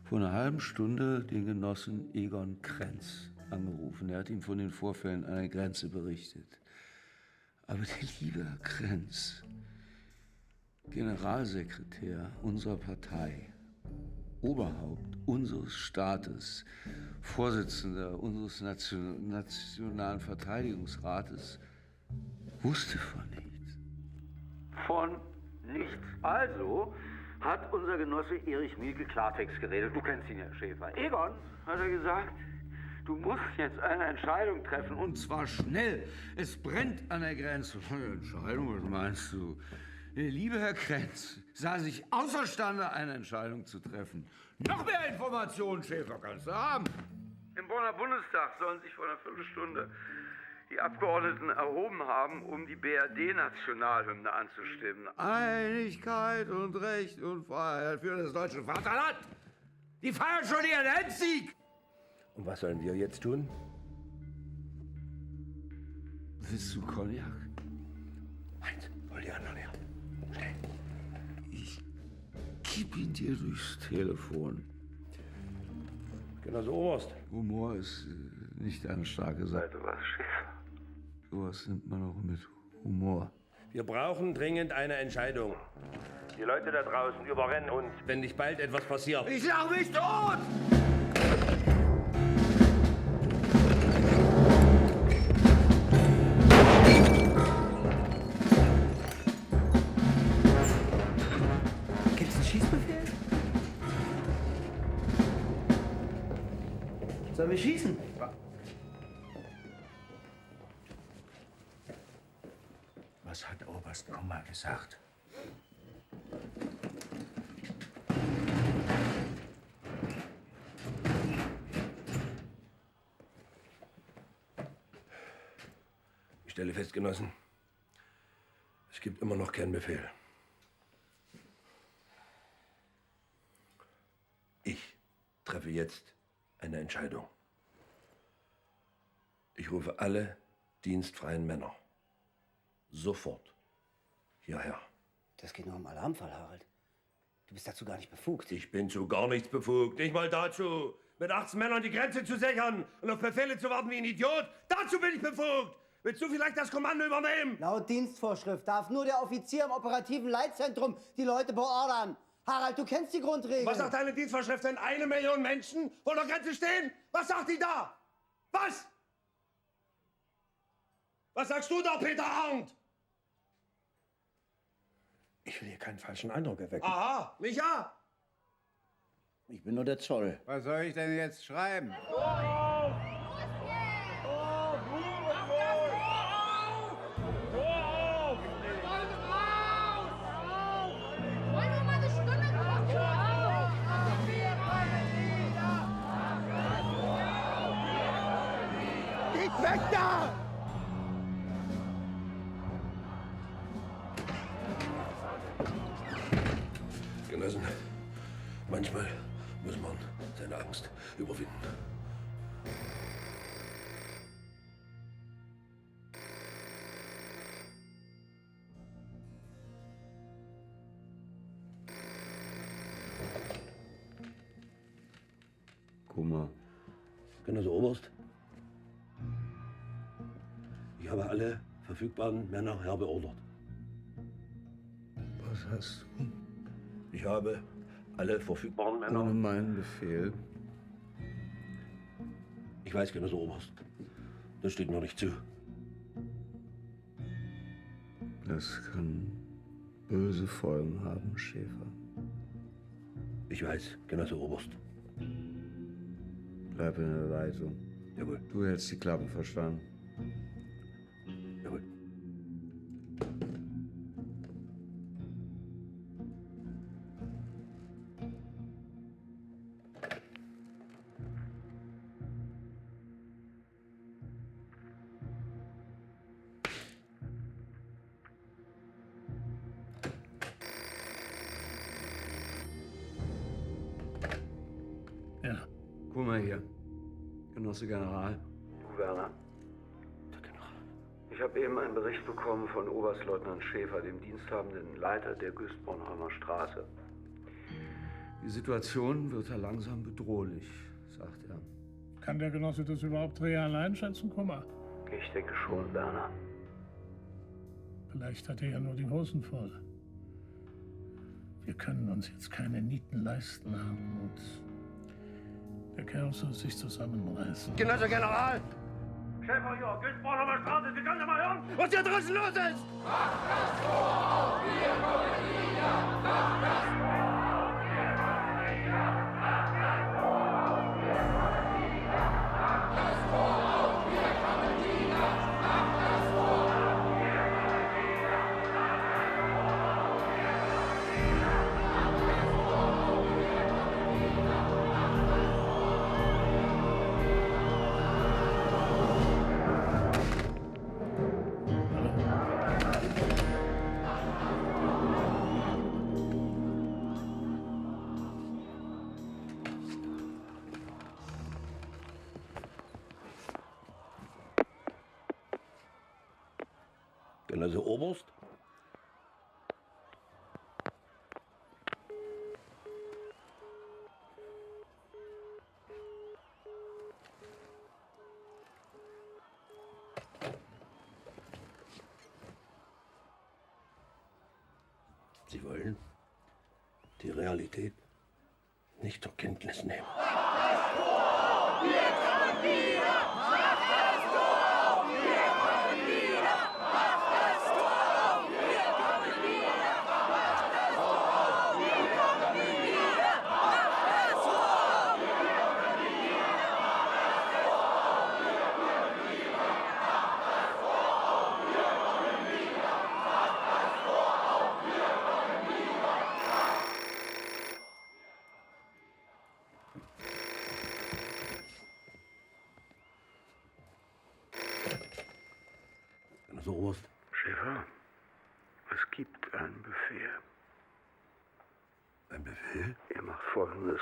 vor einer halben Stunde den Genossen Egon Krenz angerufen. Er hat ihm von den Vorfällen an der Grenze berichtet. Aber der liebe Herr Krenz, Generalsekretär unserer Partei, Oberhaupt unseres Staates, Vorsitzender unseres Nationalen Verteidigungsrates, wusste von nichts. Von nichts. Also hat unser Genosse Erich Mielke Klartext geredet. Du kennst ihn ja, Schäfer. Egon, hat er gesagt, du musst jetzt eine Entscheidung treffen, und zwar schnell. Es brennt an der Grenze. Eine Entscheidung, was meinst du? Der liebe Herr Krenz sah sich außerstande, eine Entscheidung zu treffen. Noch mehr Informationen, Schäfer, kannst du haben. Im Bonner Bundestag sollen sich vor einer Viertelstunde die Abgeordneten erhoben haben, um die BRD-Nationalhymne anzustimmen. Einigkeit und Recht und Freiheit für das deutsche Vaterland. Die feiern schon ihren Endsieg. Und was sollen wir jetzt tun? Willst du Cognac? Meins, hol die anderen her. Schnell. Ich gib ihn dir durchs Telefon. Genosse Oberst. Humor ist nicht eine starke Seite, was, Schäfer? Sowas nimmt man auch mit Humor. Wir brauchen dringend eine Entscheidung. Die Leute da draußen überrennen uns, wenn nicht bald etwas passiert. Ich lach mich tot! Gibt's einen Schießbefehl? Sollen wir schießen? Was hat Oberst Kummer gesagt? Ich stelle fest, Genossen, es gibt immer noch keinen Befehl. Ich treffe jetzt eine Entscheidung. Ich rufe alle dienstfreien Männer sofort hierher. Das geht nur um Alarmfall, Harald. Du bist dazu gar nicht befugt. Ich bin zu gar nichts befugt. Nicht mal dazu, mit 18 Männern die Grenze zu sichern und auf Befehle zu warten wie ein Idiot. Dazu bin ich befugt. Willst du vielleicht das Kommando übernehmen? Laut Dienstvorschrift darf nur der Offizier im operativen Leitzentrum die Leute beordern. Harald, du kennst die Grundregeln. Was sagt deine Dienstvorschrift, wenn 1 Million Menschen vor der Grenze stehen? Was sagt die da? Was? Was sagst du da, Peter Arndt? Ich will hier keinen falschen Eindruck erwecken. Aha, Micha! Ich bin nur der Zoll. Was soll ich denn jetzt schreiben? Geht weg da! Genossen, manchmal muss man seine Angst überwinden. Kummer. Genosse Oberst, ich habe alle verfügbaren Männer herbeordert. Was hast du? Ich habe alle verfügbaren Männer... Ohne meinen Befehl. Ich weiß, Genosse Oberst. Das steht mir nicht zu. Das kann böse Folgen haben, Schäfer. Ich weiß, Genosse Oberst. Bleib in der Leitung. Jawohl. Du hältst die Klappe, verstanden? Jawohl. Kummer hier. Genosse General. Du, Werner. Ich habe eben einen Bericht bekommen von Oberstleutnant Schäfer, dem diensthabenden Leiter der Güst-Bornholmer Straße. Die Situation wird da langsam bedrohlich, sagt er. Kann der Genosse das überhaupt real einschätzen, Kummer? Ich denke schon, Werner. Vielleicht hat er ja nur die Hosen voll. Wir können uns jetzt keine Nieten leisten, Hartmut. Der Kerl soll sich zusammenreißen. Genosse General! Schäfer hier, Güst-Bornholmer Straße, Sie können doch mal hören, was hier draußen los ist! Mach das Tor auf, wir kommen wieder! Mach das Tor auf, wir kommen wieder! Mach das Tor auf, wir kommen wieder! Mach das Tor auf, wir kommen wieder! Mach das Tor auf, wir kommen wieder! Mach das Tor auf, wir kommen wieder! Mach das Tor auf, wir kommen wieder! Genosse Oberst? Sie wollen die Realität nicht zur Kenntnis nehmen. Genosse Oberst? Schäfer, es gibt einen Befehl. Ein Befehl? Ihr macht Folgendes.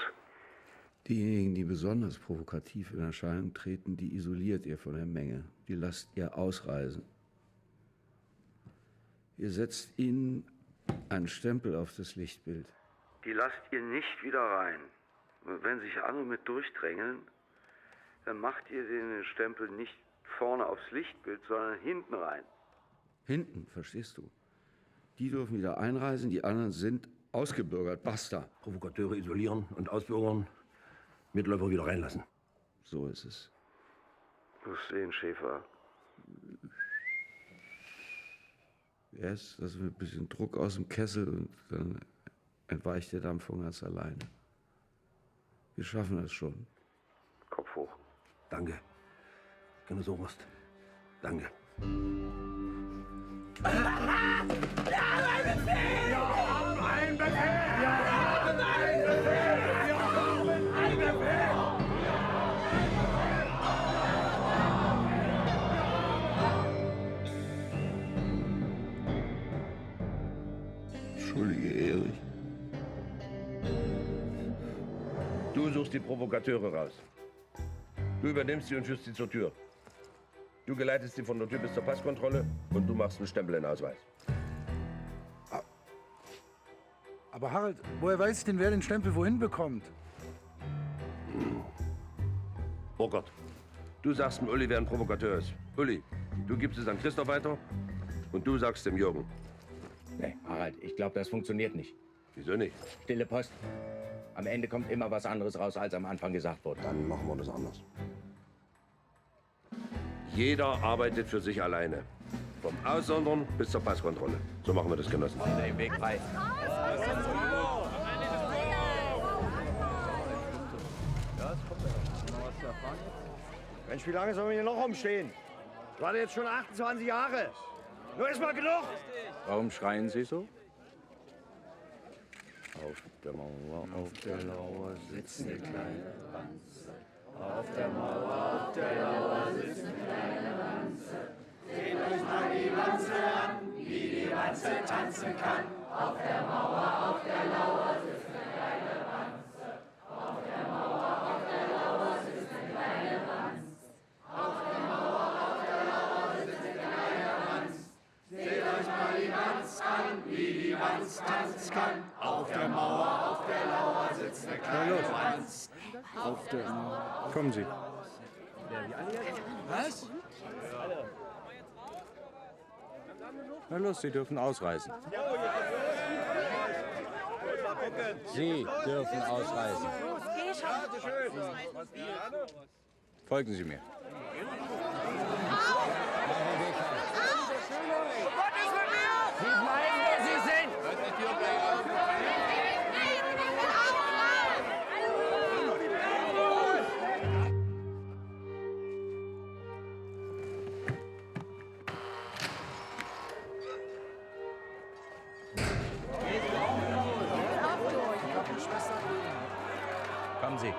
Diejenigen, die besonders provokativ in Erscheinung treten, die isoliert ihr von der Menge. Die lasst ihr ausreisen. Ihr setzt ihnen einen Stempel auf das Lichtbild. Die lasst ihr nicht wieder rein. Wenn sich andere mit durchdrängeln, dann macht ihr den Stempel nicht vorne aufs Lichtbild, sondern hinten rein. Hinten, verstehst du? Die dürfen wieder einreisen, die anderen sind ausgebürgert. Basta. Provokateure isolieren und ausbürgern, Mitläufer wieder reinlassen. So ist es. Du musst sehen, Schäfer. Erst lassen wir ein bisschen Druck aus dem Kessel und dann entweicht der Dampf von ganz alleine. Wir schaffen das schon. Kopf hoch. Danke. Genosse Oberst. Danke. Ja, ein Befehl! Wir haben einen Befehl! Wir haben einen Befehl! Wir haben einen Befehl! Entschuldige, Erich. Du suchst die Provokateure raus. Du übernimmst sie und führst sie zur Tür. Du geleitest sie von der Tür bis zur Passkontrolle und du machst einen Stempel in den Ausweis. Aber Harald, woher weiß denn, wer den Stempel wohin bekommt? Oh Gott. Du sagst dem Uli, wer ein Provokateur ist. Uli, du gibst es an Christoph weiter und du sagst dem Jürgen. Nee, Harald, ich glaube, das funktioniert nicht. Wieso nicht? Stille Post. Am Ende kommt immer was anderes raus, als am Anfang gesagt wurde. Dann machen wir das anders. Jeder arbeitet für sich alleine. Vom Aussondern bis zur Passkontrolle. So machen wir das, Genossen. Den Weg frei. Mensch, wie lange sollen wir hier noch rumstehen? Ich warte jetzt schon 28 Jahre. Nur ist mal genug. Warum schreien Sie so? Auf der Mauer, auf der Lauer sitzt eine kleine Wanze. Auf der Mauer, auf der Lauer sitzt eine kleine Wanze. Seht euch mal die Wanze an, wie die Wanze tanzen kann. Auf der Mauer, auf der Lauer sitzt eine kleine Wanze. Auf der Mauer, auf der Lauer Auf der... Kommen Sie. Was? Na los, Sie dürfen ausreisen. Sie dürfen ausreisen. Folgen Sie mir. Sie bleiben, wo Sie sind! Kommen Sie.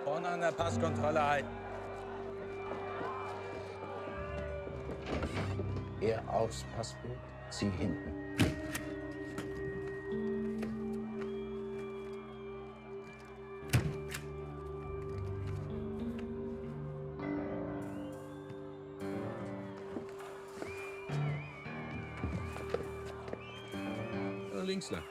Vorne an der Passkontrolle halten. Er aufs Passbild, Sie hinten. Links lang.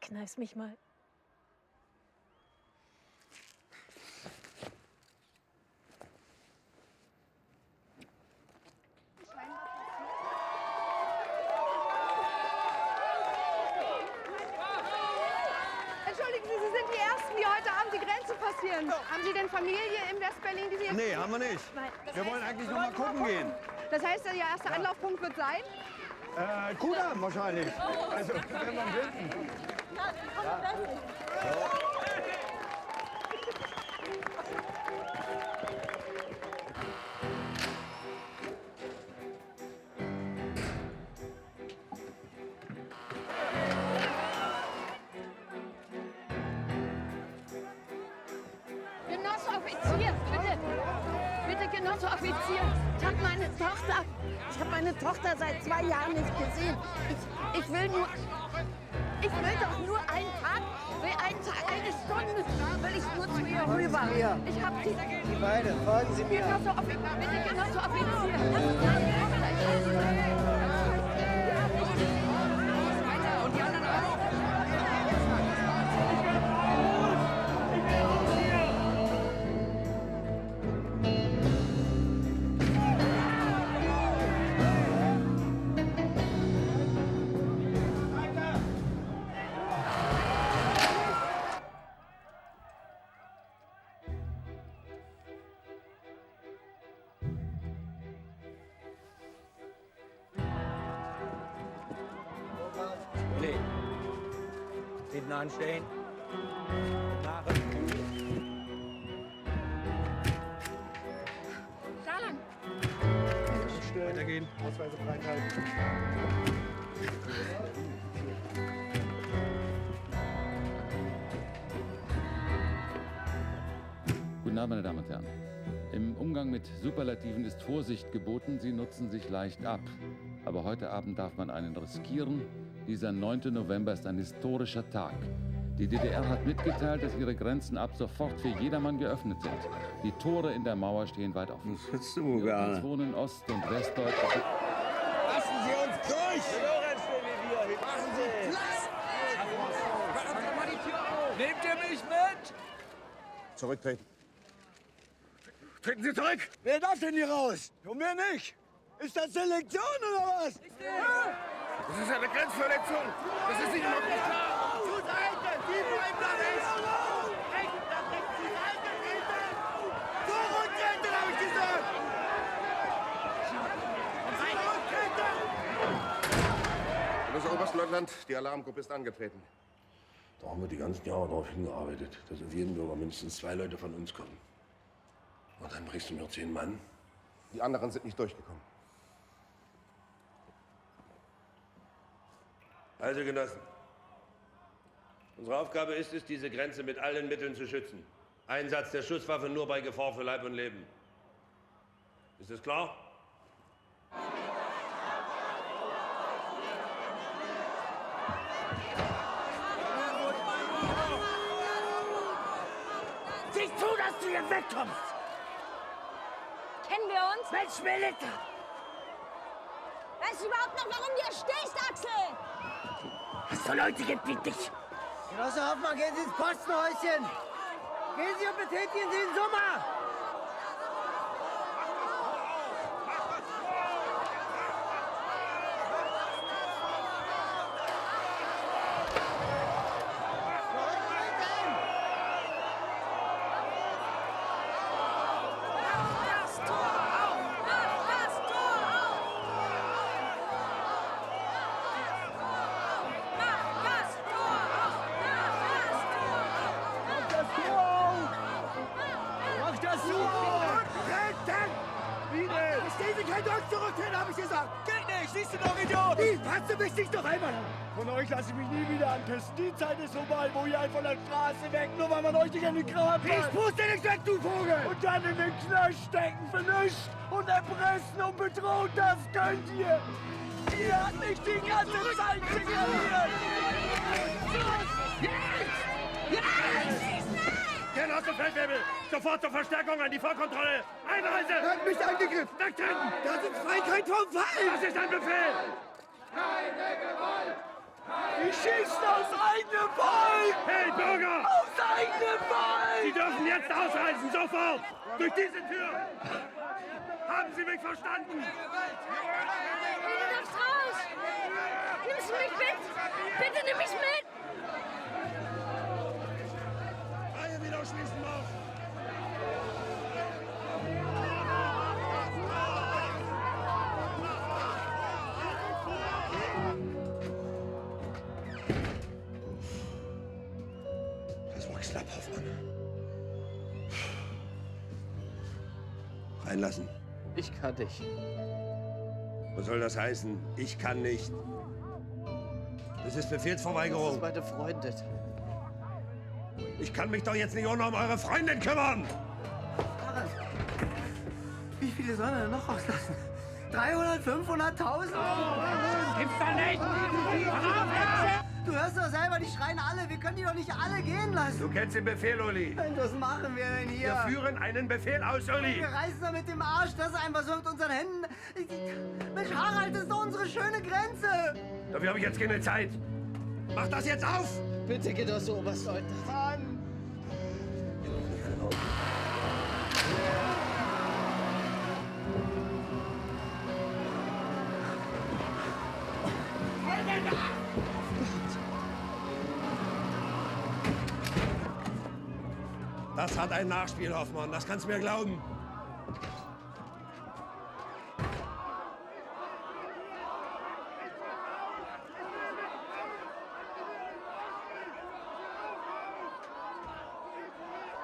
Kneif's mich mal. Entschuldigen Sie, Sie sind die Ersten, die heute Abend die Grenze passieren. Haben Sie denn Familie in West-Berlin, die Sie jetzt... Nee, haben wir nicht. Nein. Das Wir heißt, wollen eigentlich noch mal gucken gehen. Das heißt, Ihr erster Anlaufpunkt wird sein? Kudamm wahrscheinlich. Also, wenn wir finden. Genosse Offizier, bitte! Bitte, Genosse Offizier! Ich habe meine Tochter! Ich habe meine Tochter seit 2 Jahren nicht gesehen. Ich will nur... Ich will doch nur einen Tag, eine Stunde, will ich nur zu ihr rüber. Ich habe sie... Die beiden, folgen Sie mir. Genosse Offizier, bitte, Genosse Offizier! Und die anderen auch! Uli, hinten anstehen. Nach. Da lang! Weitergehen. Ausweise bereithalten. Guten Abend, meine Damen und Herren. Im Umgang mit Superlativen ist Vorsicht geboten, sie nutzen sich leicht ab. Aber heute Abend darf man einen riskieren. Dieser 9. November ist ein historischer Tag. Die DDR hat mitgeteilt, dass ihre Grenzen ab sofort für jedermann geöffnet sind. Die Tore in der Mauer stehen weit offen. Das hättest du wohl gerne. Uns wohnen Ost- und Westdeutschland. Lassen Sie uns durch! Machen Sie Platz! Machen Sie mal die Tür auf! Nehmt ihr mich mit? Zurücktreten. Treten Sie zurück! Wer darf denn hier raus? Und wer nicht? Ist das Selektion oder was? Das ist eine Grenzverletzung! Das ist Ihnen noch nicht klar! Zur Seite! Sie bleiben da nicht! Rechts, nach rechts, zur Seite, treten! Zurücktreten, hab ich gesagt! Zurücktreten! Das Oberstleutnant, die Alarmgruppe ist angetreten. Da haben wir die ganzen Jahre darauf hingearbeitet, dass auf jeden Bürger mindestens 2 Leute von uns kommen. Und dann bringst du mir 10 Mann. Die anderen sind nicht durchgekommen. Also, Genossen, unsere Aufgabe ist es, diese Grenze mit allen Mitteln zu schützen. Einsatz der Schusswaffe nur bei Gefahr für Leib und Leben. Ist das klar? Sieh zu, dass du hier wegkommst! Kennen wir uns? Mensch, Melita! Weißt du überhaupt noch, warum du hier stehst, Axel? Es so Leute gibt wie dich! Genosse Hoffmann, gehen Sie ins Postenhäuschen! Gehen Sie und betätigen Sie den Sommer! Fasse mich nicht noch einmal an! Von euch lasse ich mich nie wieder anpissen. Die Zeit ist vorbei, wo ihr einfach von der Straße weg, nur weil man euch nicht an den Kram fasst. Ich puste nicht weg, du Vogel! Und dann in den Knast stecken für nichts und erpressen und bedrohen, das könnt ihr! Ihr habt mich die ganze Zeit signalisiert! Genosse Feldwebel, sofort zur Verstärkung an die Vorkontrolle! Einreise! Er hat mich angegriffen! Wegtreten! Das ist Feigheit vom Fall! Das ist ein Befehl! Keine Gewalt! Die schießen aus eigenem Volk! Hey, Bürger! Aus eigenem Volk! Sie dürfen jetzt ausreisen, sofort! Durch diese Tür! Haben Sie mich verstanden? Du darfst raus! Nimmst du mich mit? Bitte nimm mich mit! Reihe wieder schließen, Marsch! Knapp, Hoffmann. Reinlassen. Ich kann nicht. Was soll das heißen? Ich kann nicht. Das ist Befehlsverweigerung. Das ist meine Freundin. Ich kann mich doch jetzt nicht auch noch um eure Freundin kümmern! Harald, wie viele sollen wir denn noch rauslassen? 300, 500.000? Gibt's da nicht! Du hörst doch selber, die schreien alle. Wir können die doch nicht alle gehen lassen. Du kennst den Befehl, Uli. Was machen wir denn hier? Wir führen einen Befehl aus, Uli. Wir reißen doch mit dem Arsch das ein, was wir mit unseren Händen... Mensch, Harald, das ist doch unsere schöne Grenze. Dafür habe ich jetzt keine Zeit. Mach das jetzt auf! Bitte, Genosse Oberstleutnant. Mann! Das hat ein Nachspiel, Hoffmann. Das kannst du mir glauben.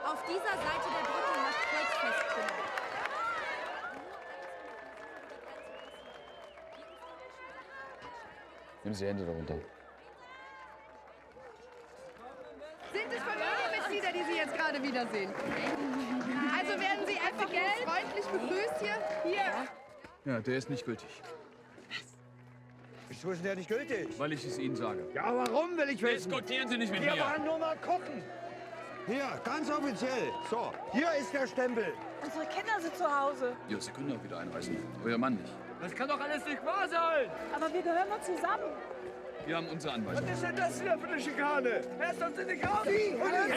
Auf dieser Seite der Brücke herrscht Volksfeststimmung. Nehmen Sie Hände darunter. Sind es Familienmitglieder, die Sie jetzt gerade wiedersehen? Also werden Sie einfach freundlich begrüßt hier? Hier. Ja, der ist nicht gültig. Wieso ist denn der nicht gültig? Weil ich es Ihnen sage. Ja, warum will ich wissen? Diskutieren Sie nicht mit Wir mir. waren nur mal gucken. Hier, ganz offiziell. So, hier ist der Stempel. Unsere Kinder sind zu Hause. Ja, Sie können auch wieder einreisen. Euer Mann nicht. Das kann doch alles nicht wahr sein. Aber wir gehören nur zusammen. Wir haben unsere Anweisung. Was ist denn das hier für eine Schikane? Er ist uns in die Karte. Ihr wollt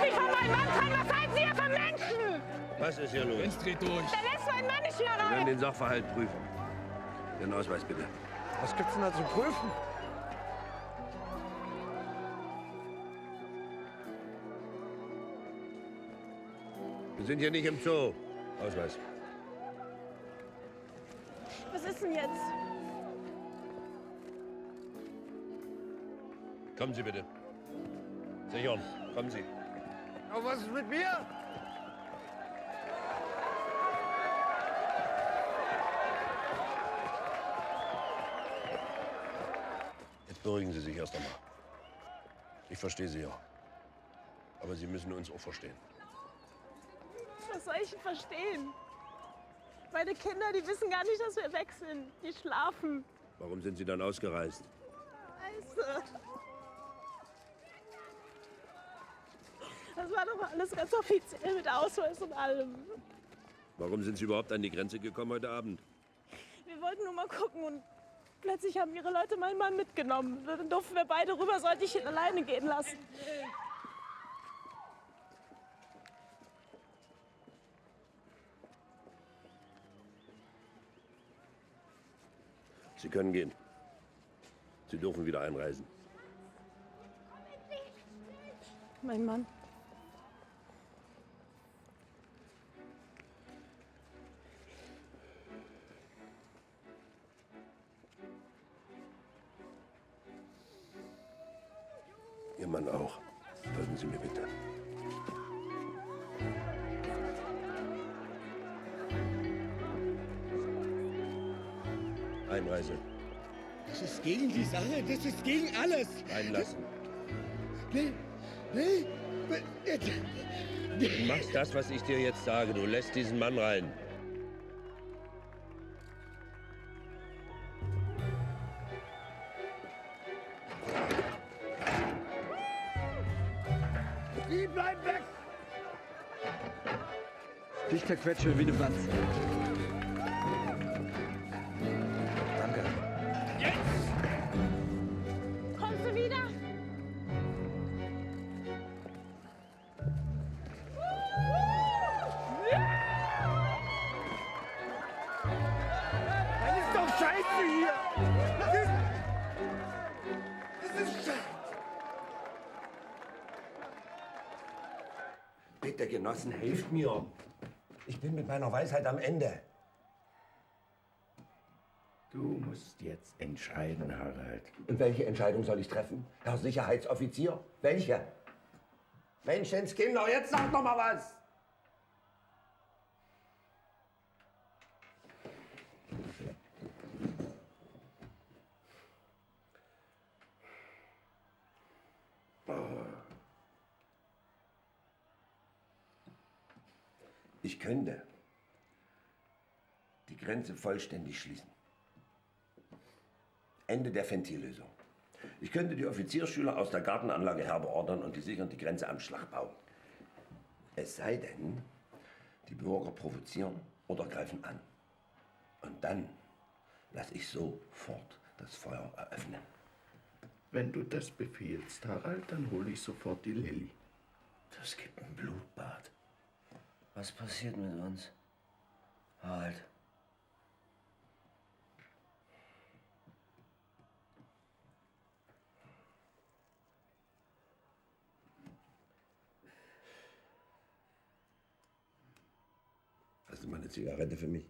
mich von meinem Mann trennen? Was seid ihr für Menschen? Was ist hier los? Jens dreht durch. Der lässt meinen Mann nicht hier Wir werden rein. den Sachverhalt prüfen. Den Ausweis bitte. Was gibt's denn da zu prüfen? Wir sind hier nicht im Zoo. Ausweis. Was ist denn jetzt? Kommen Sie bitte. Sichern, kommen Sie. Aber was ist mit mir? Jetzt beruhigen Sie sich erst einmal. Ich verstehe Sie ja. Aber Sie müssen uns auch verstehen. Was soll ich denn verstehen? Meine Kinder, die wissen gar nicht, dass wir weg sind. Die schlafen. Warum sind Sie dann ausgereist? Scheiße. Das war doch alles ganz offiziell mit Ausweis und allem. Warum sind Sie überhaupt an die Grenze gekommen heute Abend? Wir wollten nur mal gucken und plötzlich haben ihre Leute meinen Mann mitgenommen. Dann durften wir beide rüber, sollte ich ihn alleine gehen lassen. Sie können gehen. Sie dürfen wieder einreisen. Mein Mann. Ihr Mann auch. Folgen Sie mir bitte. Einreise. Das ist gegen die Sache, das ist gegen alles. Reinlassen. Nee, nee, Du machst das, was ich dir jetzt sage. Du lässt diesen Mann rein. Die bleiben weg! Dich zerquetsche wie eine Wanze. Danke. Kommst du wieder? Das ist doch scheiße hier! Das ist scheiße! Bitte, Genossen, helft mir. Ich bin mit meiner Weisheit am Ende. Du musst jetzt entscheiden, Harald. Und welche Entscheidung soll ich treffen, Herr Sicherheitsoffizier? Welche? Menschenskinder, jetzt sag doch mal was! Ich könnte die Grenze vollständig schließen. Ende der Ventillösung. Ich könnte die Offiziersschüler aus der Gartenanlage herbeordern und die sichern die Grenze am Schlachtbau. Es sei denn, die Bürger provozieren oder greifen an. Und dann lasse ich sofort das Feuer eröffnen. Wenn du das befiehlst, Harald, dann hole ich sofort die Lilly. Das gibt ein Blutbad. Was passiert mit uns? Harald. Hast du mal eine Zigarette für mich?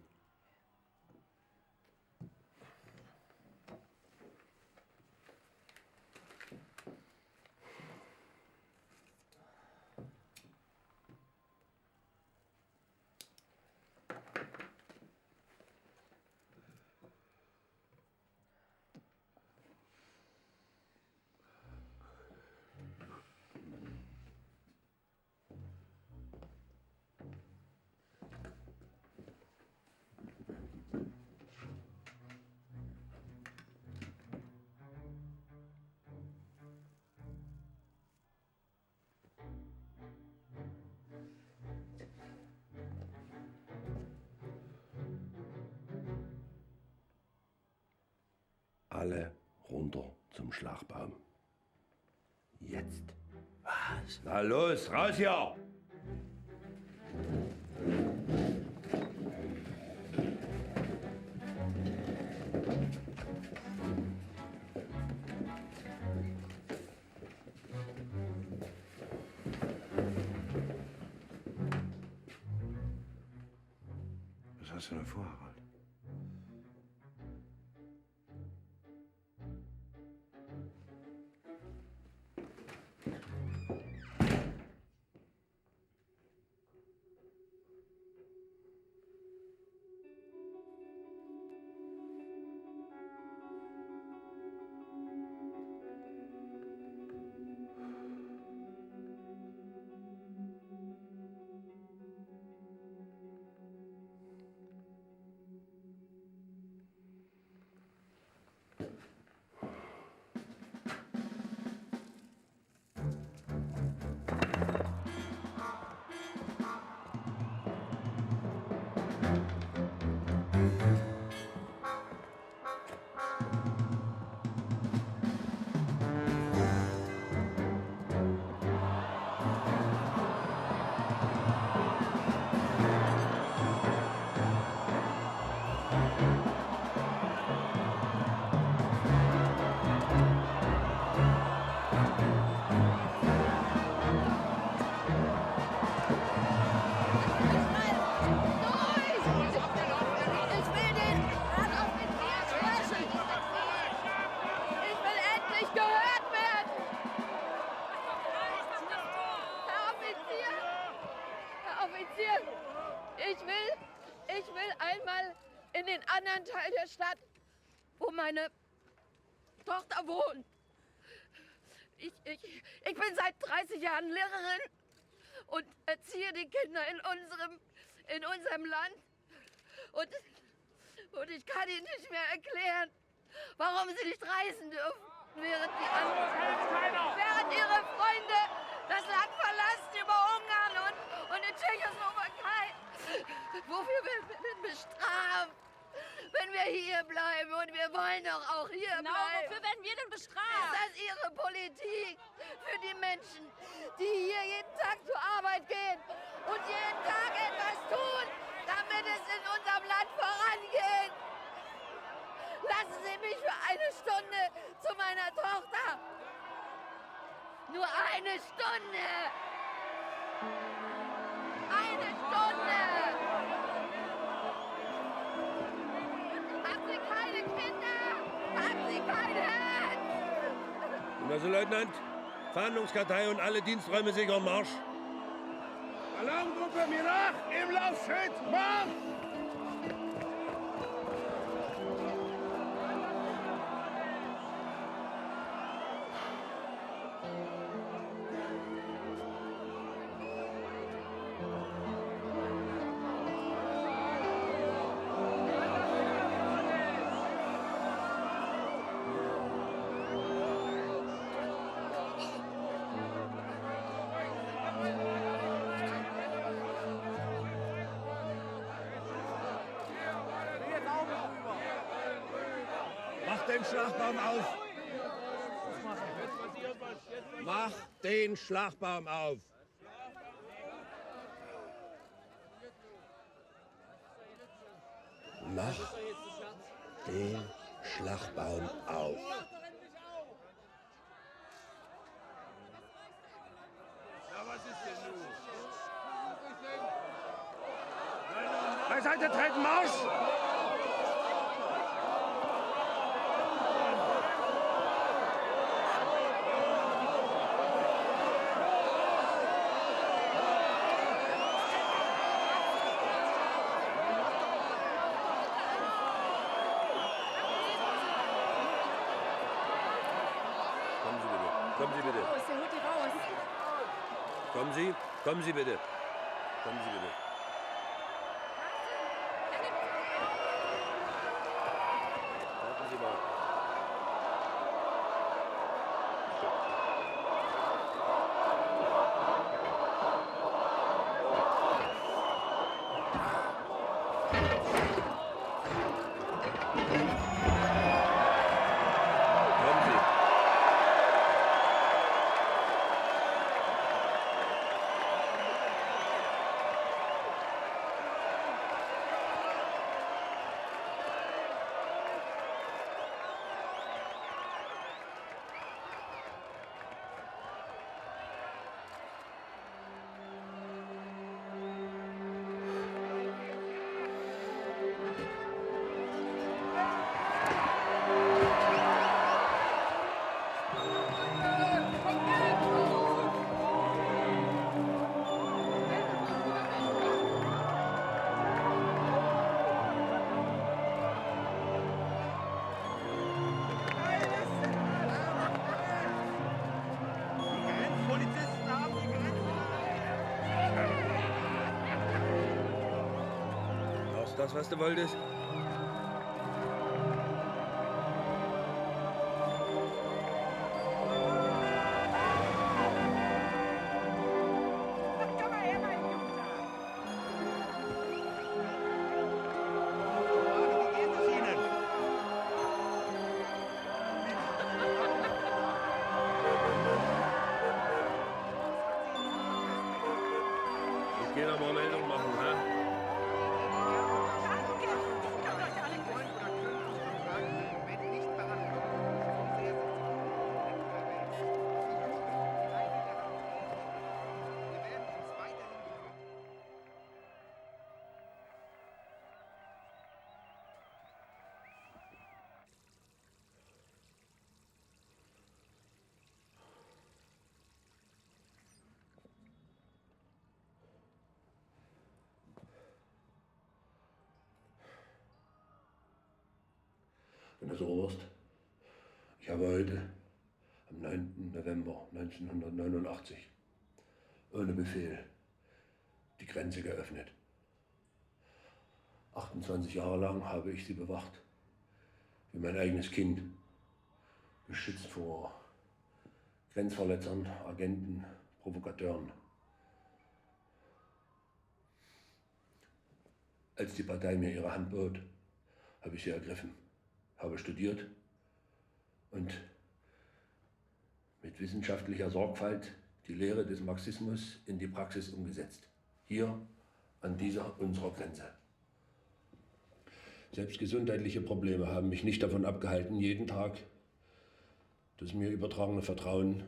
Alle runter zum Schlagbaum. Jetzt. Was? Na los, raus hier! Was hast du denn vor, Harald? wo meine Tochter wohnt. Ich bin seit 30 Jahren Lehrerin und erziehe die Kinder in unserem Land. Und ich kann ihnen nicht mehr erklären, warum sie nicht reisen dürfen, während ihre Freunde das Land verlassen über Ungarn und die Tschechoslowakei. Wofür werden wir denn bestraft, wenn wir hier bleiben? Und wir wollen doch auch hier bleiben. Wofür werden wir denn bestraft? Ist das Ihre Politik für die Menschen, die hier jeden Tag zur Arbeit gehen und jeden Tag etwas tun, damit es in unserem Land vorangeht? Lassen Sie mich für eine Stunde zu meiner Tochter. Nur eine Stunde. Eine Stunde. Haben Sie keine Kinder? Haben Sie kein Herz? Also, Leutnant, Fahndungskartei und alle Diensträume sichern Marsch. Alarmgruppe, mir nach! Im Laufschritt! Marsch! Mach den Schlagbaum auf! Mach den Schlagbaum auf! Mach den Schlagbaum auf! Beiseite treten, Marsch! Kommen Sie bitte. Raus, der holt die raus. Kommen Sie bitte. Kommen Sie bitte. Warten Sie mal. Ist das, was du wolltest? Ich gehe noch mal Meldung machen, hä? Genosse Oberst, ich habe heute, am 9. November 1989, ohne Befehl die Grenze geöffnet. 28 Jahre lang habe ich sie bewacht, wie mein eigenes Kind, beschützt vor Grenzverletzern, Agenten, Provokateuren. Als die Partei mir ihre Hand bot, habe ich sie ergriffen, habe studiert und mit wissenschaftlicher Sorgfalt die Lehre des Marxismus in die Praxis umgesetzt. Hier an dieser unserer Grenze. Selbst gesundheitliche Probleme haben mich nicht davon abgehalten, jeden Tag das mir übertragene Vertrauen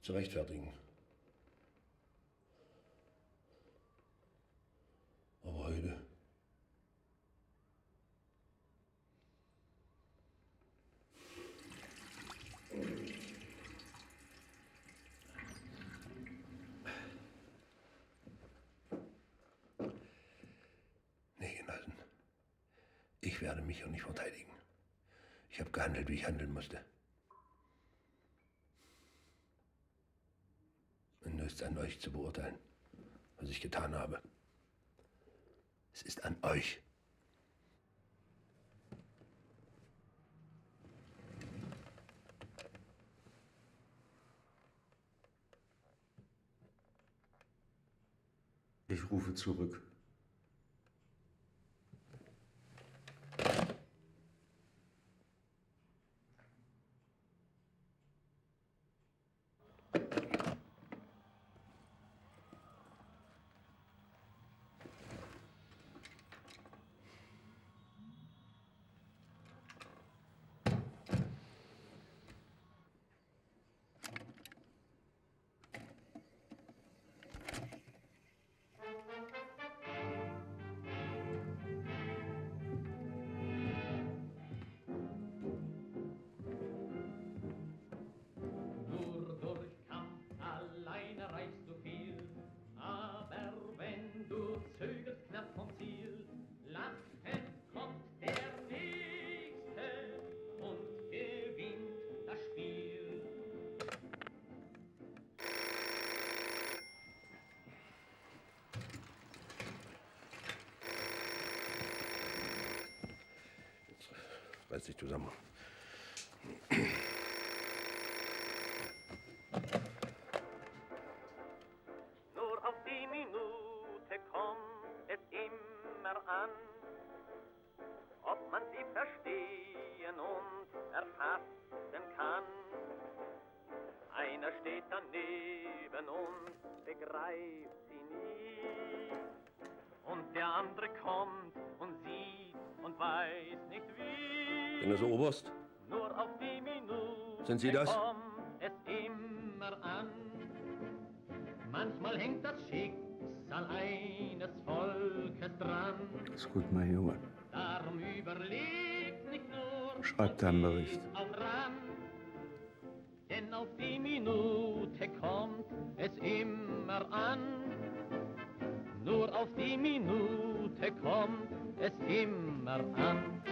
zu rechtfertigen. Aber heute ich werde mich hier nicht verteidigen. Ich habe gehandelt, wie ich handeln musste. Und nur ist es an euch zu beurteilen, was ich getan habe. Es ist an euch. Ich rufe zurück. Reiß dich zusammen. Nur auf die Minute kommt es immer an, ob man sie verstehen und erfassen kann. Einer steht daneben und begreift sie nie. Und der andere kommt und sieht und weiß nicht wie. Genosse Oberst? Nur auf die Minute Sind Sie das? kommt es immer an. Manchmal hängt das Schicksal eines Volkes dran. Ist gut, mein Junge. Darum überlegt nicht nur Schreib deinen Bericht. auch ran. Denn auf die Minute kommt es immer an. Nur auf die Minute kommt es immer an.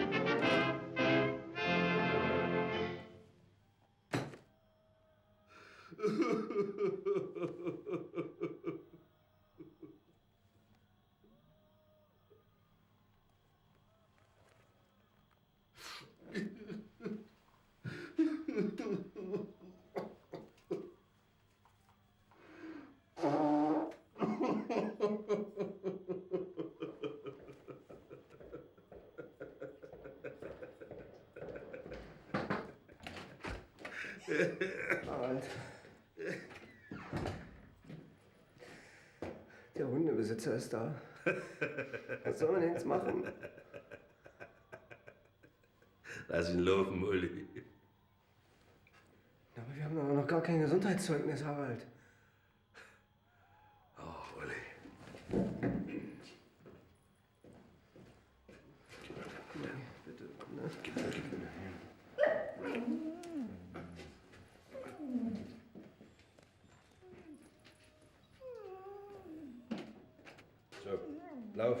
Harald. Der Hundebesitzer ist da. Was soll man denn jetzt machen? Lass ihn laufen, Uli. Aber wir haben doch noch gar kein Gesundheitszeugnis, Harald. Ach, Uli. Bitte, ne? Gib mir. So, lauf.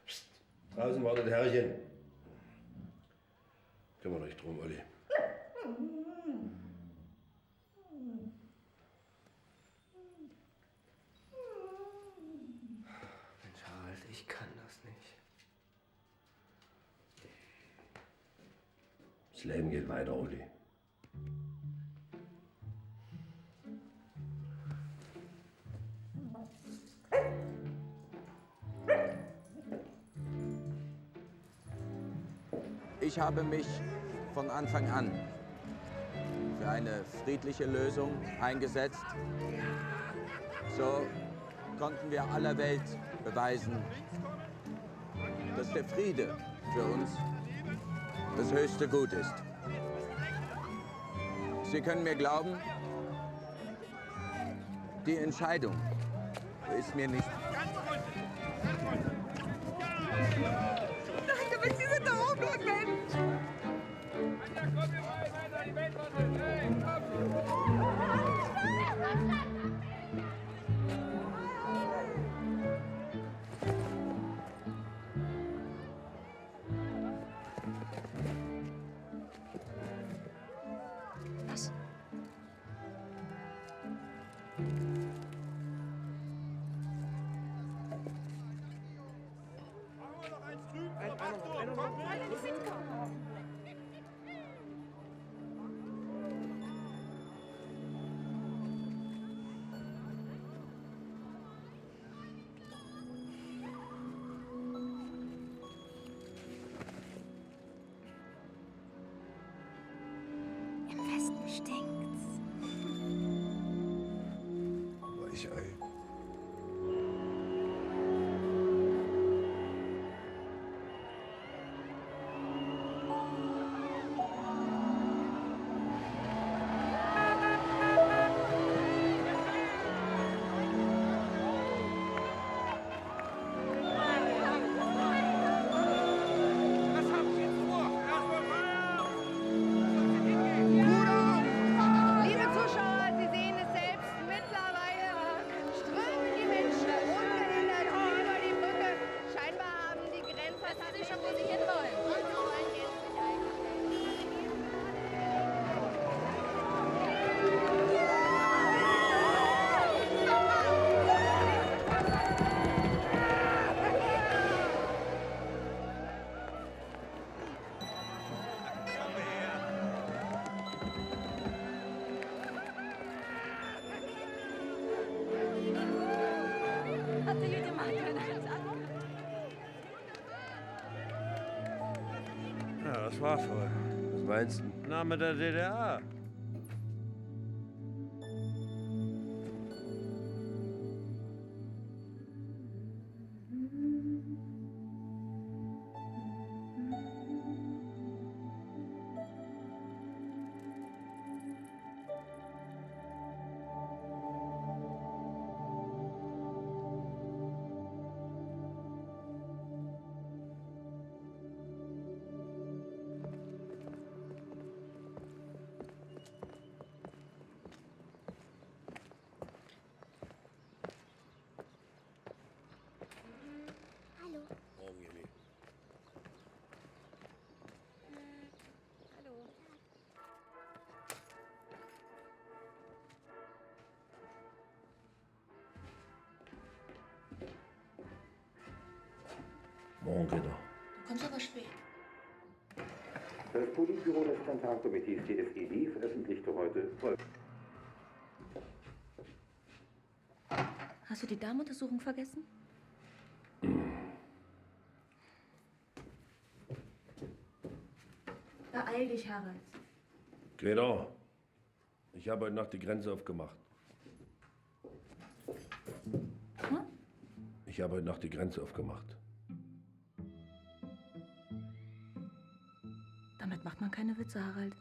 Psst. Draußen wartet Herrchen. Kümmere dich drum, Olli. Mensch, Harald, ich kann das nicht. Das Leben geht weiter, Olli. Ich habe mich von Anfang an für eine friedliche Lösung eingesetzt. So konnten wir aller Welt beweisen, dass der Friede für uns das höchste Gut ist. Sie können mir glauben, die Entscheidung ist mir nicht. Danke, wenn Sie sind da oben, Mensch! Was? Im Westen stinkt's. Weichei. Liebe Zuschauer, Sie sehen es selbst, mittlerweile strömen die Menschen ungehindert über die Brücke. Scheinbar haben die Grenzer sich schon, wo sie hinwollen. Hat sie gut gemacht, Renate. Ja, das war's wohl. Was meinst du? Name der DDR. Hallo. Morgen, Jenny. Hallo. Morgen, Ritter. Du kommst aber spät. Das Politbüro des Zentralkomitees TSED veröffentlichte heute Folgendes. Hast du die Darmuntersuchung vergessen? Beeil dich, Harald. Greta, ich habe heute Nacht die Grenze aufgemacht. Hm? Ich habe heute Nacht die Grenze aufgemacht. Damit macht man keine Witze, Harald.